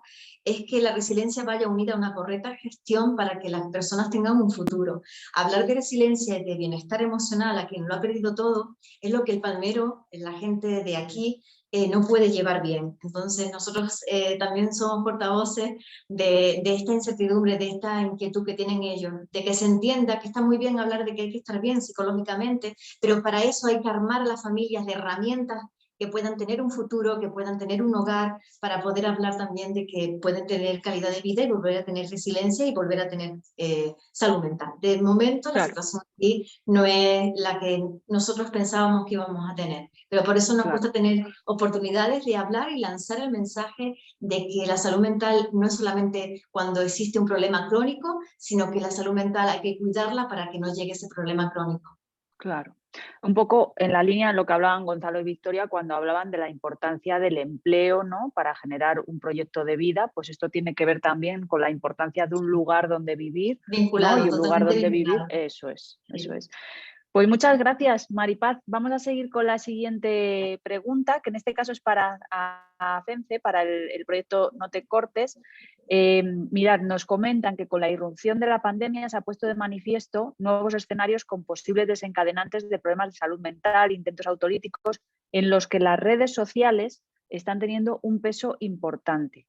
E: es que la resiliencia vaya unida a una correcta gestión para que las personas tengan un futuro. Hablar de resiliencia y de bienestar emocional a quien lo ha perdido todo es lo que el palmero, la gente de aquí, no puede llevar bien. Entonces nosotros también somos portavoces de esta incertidumbre, de esta inquietud que tienen ellos, de que se entienda que está muy bien hablar de que hay que estar bien psicológicamente, pero para eso hay que armar a las familias de herramientas que puedan tener un futuro, que puedan tener un hogar, para poder hablar también de que pueden tener calidad de vida y volver a tener resiliencia y volver a tener salud mental. De momento la situación aquí no es la que nosotros pensábamos que íbamos a tener, pero por eso nos gusta tener oportunidades de hablar y lanzar el mensaje de que la salud mental no es solamente cuando existe un problema crónico, sino que la salud mental hay que cuidarla para que no llegue ese problema crónico.
A: Claro. Un poco en la línea de lo que hablaban Gonzalo y Victoria cuando hablaban de la importancia del empleo, ¿no? Para generar un proyecto de vida, pues esto tiene que ver también con la importancia de un lugar donde vivir,
E: vinculado,
A: ¿no? Y un lugar donde
E: vinculado.
A: vivir, eso es. Pues muchas gracias, Maripaz. Vamos a seguir con la siguiente pregunta, que en este caso es para FENCE, para el proyecto No te cortes. Mirad, nos comentan que con la irrupción de la pandemia se ha puesto de manifiesto nuevos escenarios con posibles desencadenantes de problemas de salud mental, intentos autolíticos, en los que las redes sociales están teniendo un peso importante.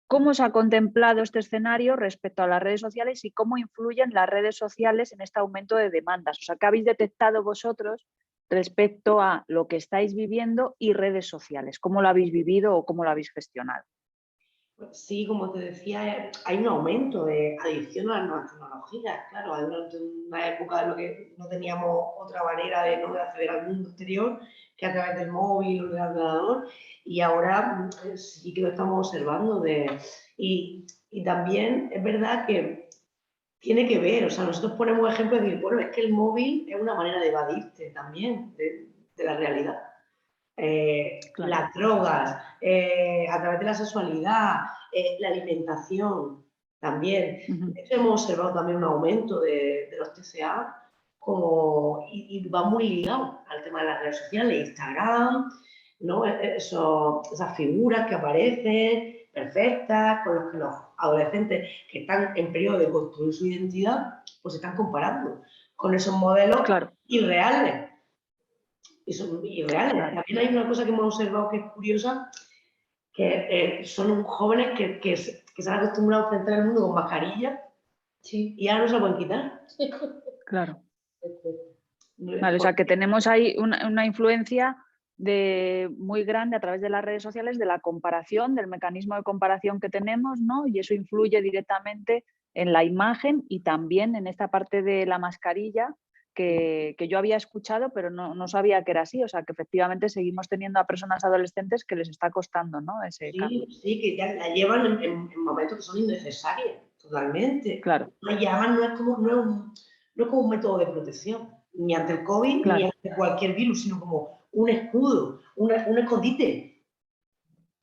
A: ¿Cómo se ha contemplado este escenario respecto a las redes sociales y cómo influyen las redes sociales en este aumento de demandas? O sea, ¿qué habéis detectado vosotros respecto a lo que estáis viviendo y redes sociales? ¿Cómo lo habéis vivido o cómo lo habéis gestionado?
F: Sí, como te decía, hay un aumento de adicción a las nuevas tecnologías. Claro, durante una época en la que no teníamos otra manera de no acceder al mundo exterior que a través del móvil o del ordenador, y ahora sí que lo estamos observando. Y también es verdad que tiene que ver, o sea, nosotros ponemos ejemplos de decir, bueno, es que el móvil es una manera de evadirte también de la realidad. Las drogas, a través de la sexualidad, la alimentación también. De hecho, hemos observado también un aumento de los TCA y va muy ligado al tema de las redes sociales, Instagram, ¿no? Esas figuras que aparecen perfectas, con los que los adolescentes que están en periodo de construir su identidad, pues se están comparando con esos modelos irreales. También hay una cosa que hemos observado que es curiosa, que son jóvenes que se han acostumbrado a enfrentar el mundo con mascarilla y ahora no se la pueden quitar.
A: Claro. Vale, o sea que tenemos ahí una influencia muy grande a través de las redes sociales de la comparación, del mecanismo de comparación que tenemos, ¿no? Y eso influye directamente en la imagen y también en esta parte de la mascarilla, que yo había escuchado, pero no sabía que era así. O sea, que efectivamente seguimos teniendo a personas adolescentes que les está costando, ¿no? Ese cambio.
F: Sí, que ya la llevan en momentos que son innecesarios, totalmente.
A: Claro.
F: Y además no es como un método de protección, ni ante el COVID,
A: Claro.
F: ni ante cualquier virus, sino como un escudo, un escondite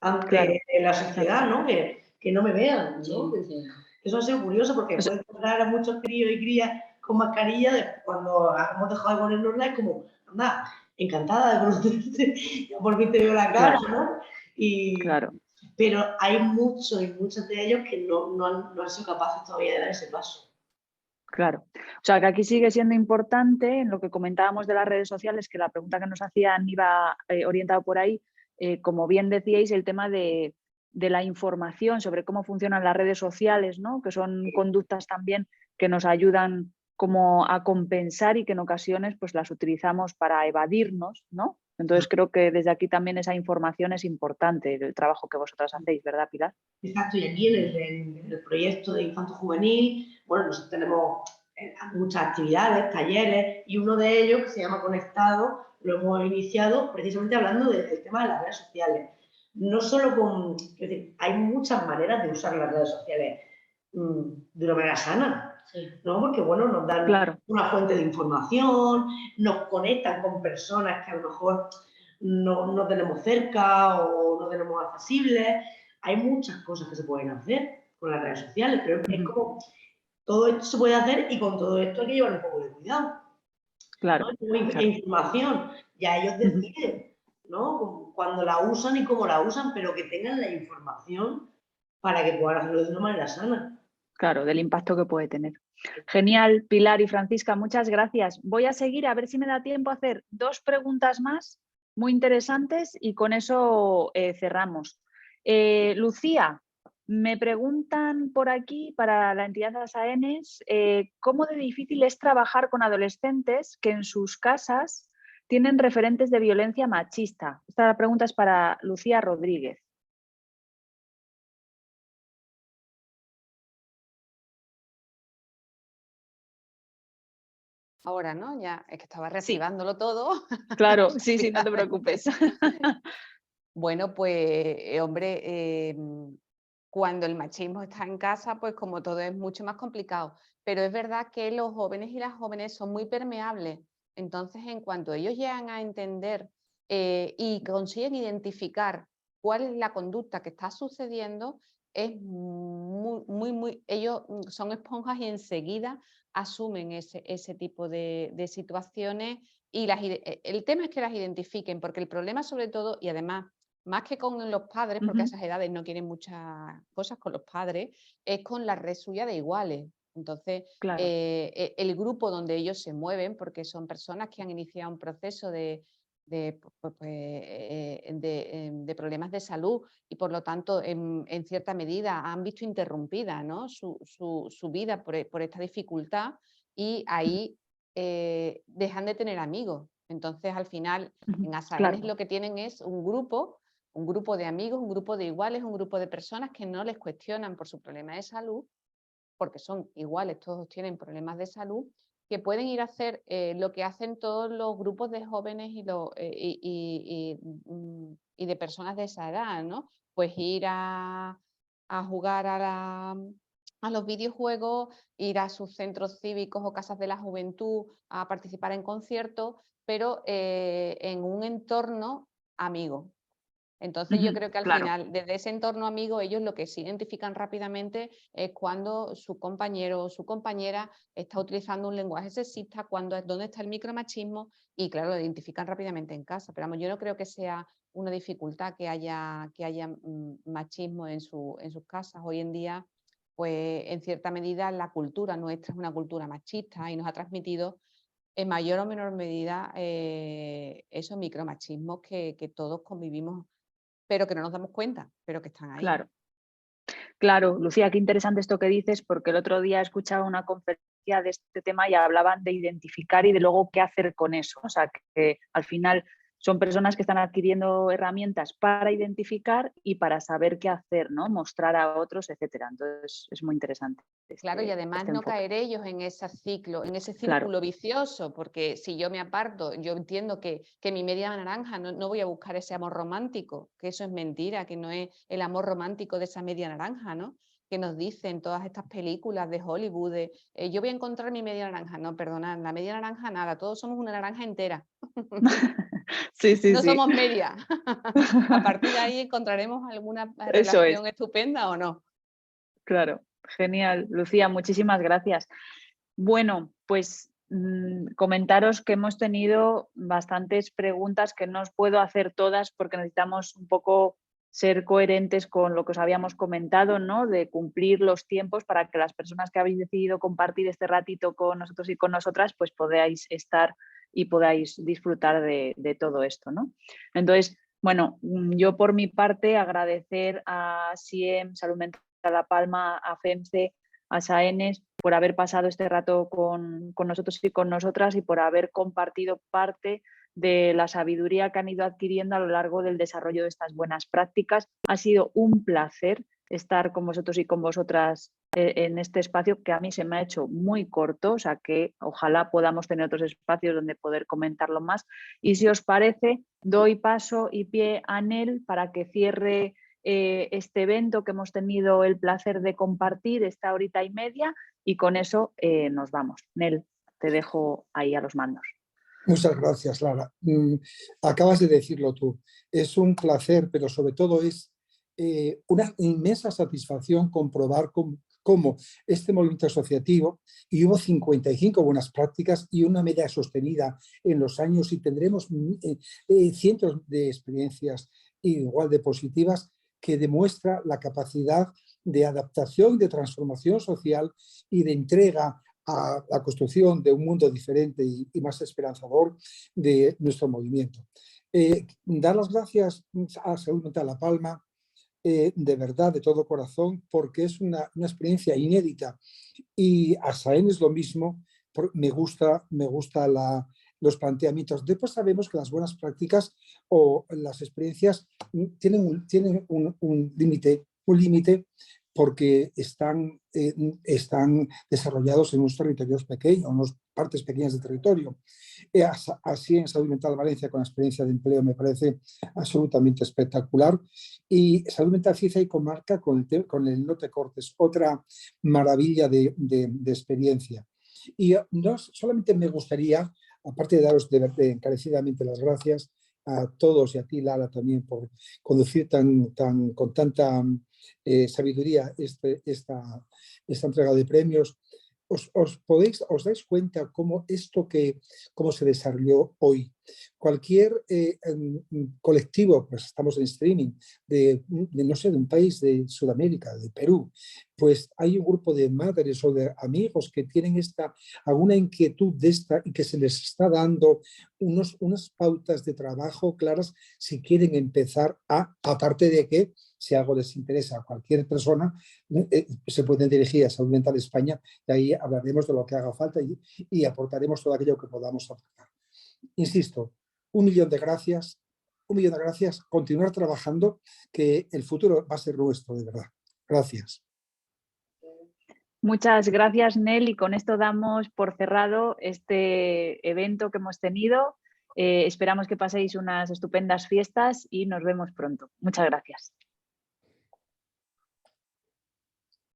F: ante
A: Claro.
F: la sociedad, ¿no? Que no me vean, ¿no?
H: Sí.
F: Eso ha sido curioso porque puedes encontrar a muchos críos y crías con mascarilla cuando hemos dejado de ponernosla, es como, anda, encantada de conocerte, ya por fin te veo la cara,
A: Claro.
F: ¿no?
A: Claro.
F: Pero hay muchos y muchos de ellos que no han sido capaces todavía de dar ese paso.
A: Claro. O sea, que aquí sigue siendo importante, en lo que comentábamos de las redes sociales, que la pregunta que nos hacían iba orientada por ahí, como bien decíais, el tema de la información sobre cómo funcionan las redes sociales, ¿no? Que son conductas también que nos ayudan como a compensar y que en ocasiones pues las utilizamos para evadirnos, ¿no? Entonces creo que desde aquí también esa información es importante, el trabajo que vosotras hacéis, ¿verdad, Pilar?
F: Exacto, y aquí en el proyecto de Infanto Juvenil, bueno, nosotros tenemos muchas actividades, talleres, y uno de ellos, que se llama Conectado, lo hemos iniciado precisamente hablando del tema de las redes sociales. No solo es decir, hay muchas maneras de usar las redes sociales de una manera sana, ¿no? Porque, bueno, nos dan una fuente de información, nos conectan con personas que a lo mejor no tenemos cerca o no tenemos accesibles. Hay muchas cosas que se pueden hacer con las redes sociales, pero es como todo esto se puede hacer y con todo esto hay que llevar un poco de cuidado.
A: Claro.
F: ¿No? Información, ya ellos deciden, ¿no? Cuando la usan y cómo la usan, pero que tengan la información para que puedan hacerlo de una manera sana.
A: Claro, del impacto que puede tener. Genial, Pilar y Francisca, muchas gracias. Voy a seguir a ver si me da tiempo a hacer 2 preguntas más muy interesantes y con eso cerramos. Lucía, me preguntan por aquí, para la entidad Asaenes, ¿cómo de difícil es trabajar con adolescentes que en sus casas tienen referentes de violencia machista? Esta pregunta es para Lucía Rodríguez.
G: Ahora, ¿no? Ya, es que estaba reactivándolo todo.
A: Claro, sí, no te preocupes.
G: Bueno, pues, hombre, cuando el machismo está en casa, pues como todo es mucho más complicado. Pero es verdad que los jóvenes y las jóvenes son muy permeables. Entonces, en cuanto ellos llegan a entender y consiguen identificar cuál es la conducta que está sucediendo, es ellos son esponjas y enseguida asumen ese tipo de situaciones y el tema es que las identifiquen, porque el problema sobre todo, y además, más que con los padres, porque a esas edades no quieren muchas cosas con los padres, es con la red suya de iguales. Entonces,
A: claro.
G: El grupo donde ellos se mueven, porque son personas que han iniciado un proceso de problemas de salud y por lo tanto en cierta medida han visto interrumpida, ¿no? su vida por esta dificultad y ahí dejan de tener amigos. Entonces al final en Asaenes lo que tienen es un grupo de amigos, un grupo de iguales, un grupo de personas que no les cuestionan por su problema de salud, porque son iguales, todos tienen problemas de salud, que pueden ir a hacer lo que hacen todos los grupos de jóvenes y de personas de esa edad, ¿no? Pues ir a jugar a los videojuegos, ir a sus centros cívicos o casas de la juventud a participar en conciertos, pero en un entorno amigo. Entonces yo creo que al final, desde ese entorno amigo, ellos lo que se identifican rápidamente es cuando su compañero o su compañera está utilizando un lenguaje sexista, dónde está el micromachismo y claro, lo identifican rápidamente en casa. Pero vamos, yo no creo que sea una dificultad que haya machismo en sus casas. Hoy en día, pues en cierta medida la cultura nuestra es una cultura machista y nos ha transmitido en mayor o menor medida esos micromachismos que todos convivimos, pero que no nos damos cuenta, pero que están ahí.
A: Claro, Lucía, qué interesante esto que dices, porque el otro día escuchaba una conferencia de este tema y hablaban de identificar y de luego qué hacer con eso. O sea, que al final son personas que están adquiriendo herramientas para identificar y para saber qué hacer, ¿no? Mostrar a otros, etcétera. Entonces es muy interesante.
G: Claro, y además no
A: enfoque.
G: caer ellos en ese ciclo, en ese
A: Claro.
G: círculo vicioso, porque si yo me aparto, yo entiendo que mi media naranja, no voy a buscar ese amor romántico, que eso es mentira, que no es el amor romántico de esa media naranja, ¿no? Que nos dicen todas estas películas de Hollywood, de yo voy a encontrar mi media naranja. No, perdonad, la media naranja nada, todos somos una naranja entera.
A: Sí, sí,
G: no
A: sí.
G: somos media. A partir de ahí encontraremos alguna
A: Eso
G: relación estupenda o no.
A: Claro, genial. Lucía, muchísimas gracias. Bueno, pues comentaros que hemos tenido bastantes preguntas que no os puedo hacer todas porque necesitamos un poco ser coherentes con lo que os habíamos comentado, ¿no? De cumplir los tiempos para que las personas que habéis decidido compartir este ratito con nosotros y con nosotras, pues podáis estar y podáis disfrutar de todo esto, ¿no? Entonces, bueno, yo por mi parte agradecer a SIEM, Salud Mental La Palma, a FEMCE, a SAENES por haber pasado este rato con nosotros y con nosotras y por haber compartido parte de la sabiduría que han ido adquiriendo a lo largo del desarrollo de estas buenas prácticas. Ha sido un placer estar con vosotros y con vosotras en este espacio que a mí se me ha hecho muy corto, o sea que ojalá podamos tener otros espacios donde poder comentarlo más. Y si os parece, doy paso y pie a Nel para que cierre este evento que hemos tenido el placer de compartir esta horita y media y con eso nos vamos. Nel, te dejo ahí a los mandos.
B: Muchas gracias, Lara. Acabas de decirlo tú. Es un placer, pero sobre todo es una inmensa satisfacción comprobar cómo este movimiento asociativo, y hubo 55 buenas prácticas y una media sostenida en los años y tendremos cientos de experiencias igual de positivas que demuestra la capacidad de adaptación, de transformación social y de entrega a la construcción de un mundo diferente y más esperanzador de nuestro movimiento. Dar las gracias a Salud Mental La Palma, de verdad, de todo corazón, porque es una experiencia inédita, y a SAENES lo mismo. Me gusta los planteamientos. Después sabemos que las buenas prácticas o las experiencias tienen un límite porque están desarrollados en unos territorios pequeños, en unas partes pequeñas del territorio. Así en Salud Mental Valencia, con la experiencia de empleo, me parece absolutamente espectacular. Y Salud Mental Cieza y Comarca con el No Te Cortes, otra maravilla de experiencia. Y no solamente me gustaría, aparte de daros encarecidamente las gracias a todos y a ti, Lara, también por conducir con tanta sabiduría esta entrega de premios. ¿Os dais cuenta cómo se desarrolló hoy? Cualquier colectivo, pues estamos en streaming, no sé, de un país de Sudamérica, de Perú, pues hay un grupo de madres o de amigos que tienen alguna inquietud de esta y que se les está dando unas pautas de trabajo claras si quieren empezar aparte de que si algo les interesa a cualquier persona, se pueden dirigir a Salud Mental España y ahí hablaremos de lo que haga falta y aportaremos todo aquello que podamos aportar. Insisto, 1.000.000 de gracias, 1.000.000 de gracias, continuar trabajando, que el futuro va a ser nuestro, de verdad. Gracias.
A: Muchas gracias, Nel, y con esto damos por cerrado este evento que hemos tenido. Esperamos que paséis unas estupendas fiestas y nos vemos pronto. Muchas gracias.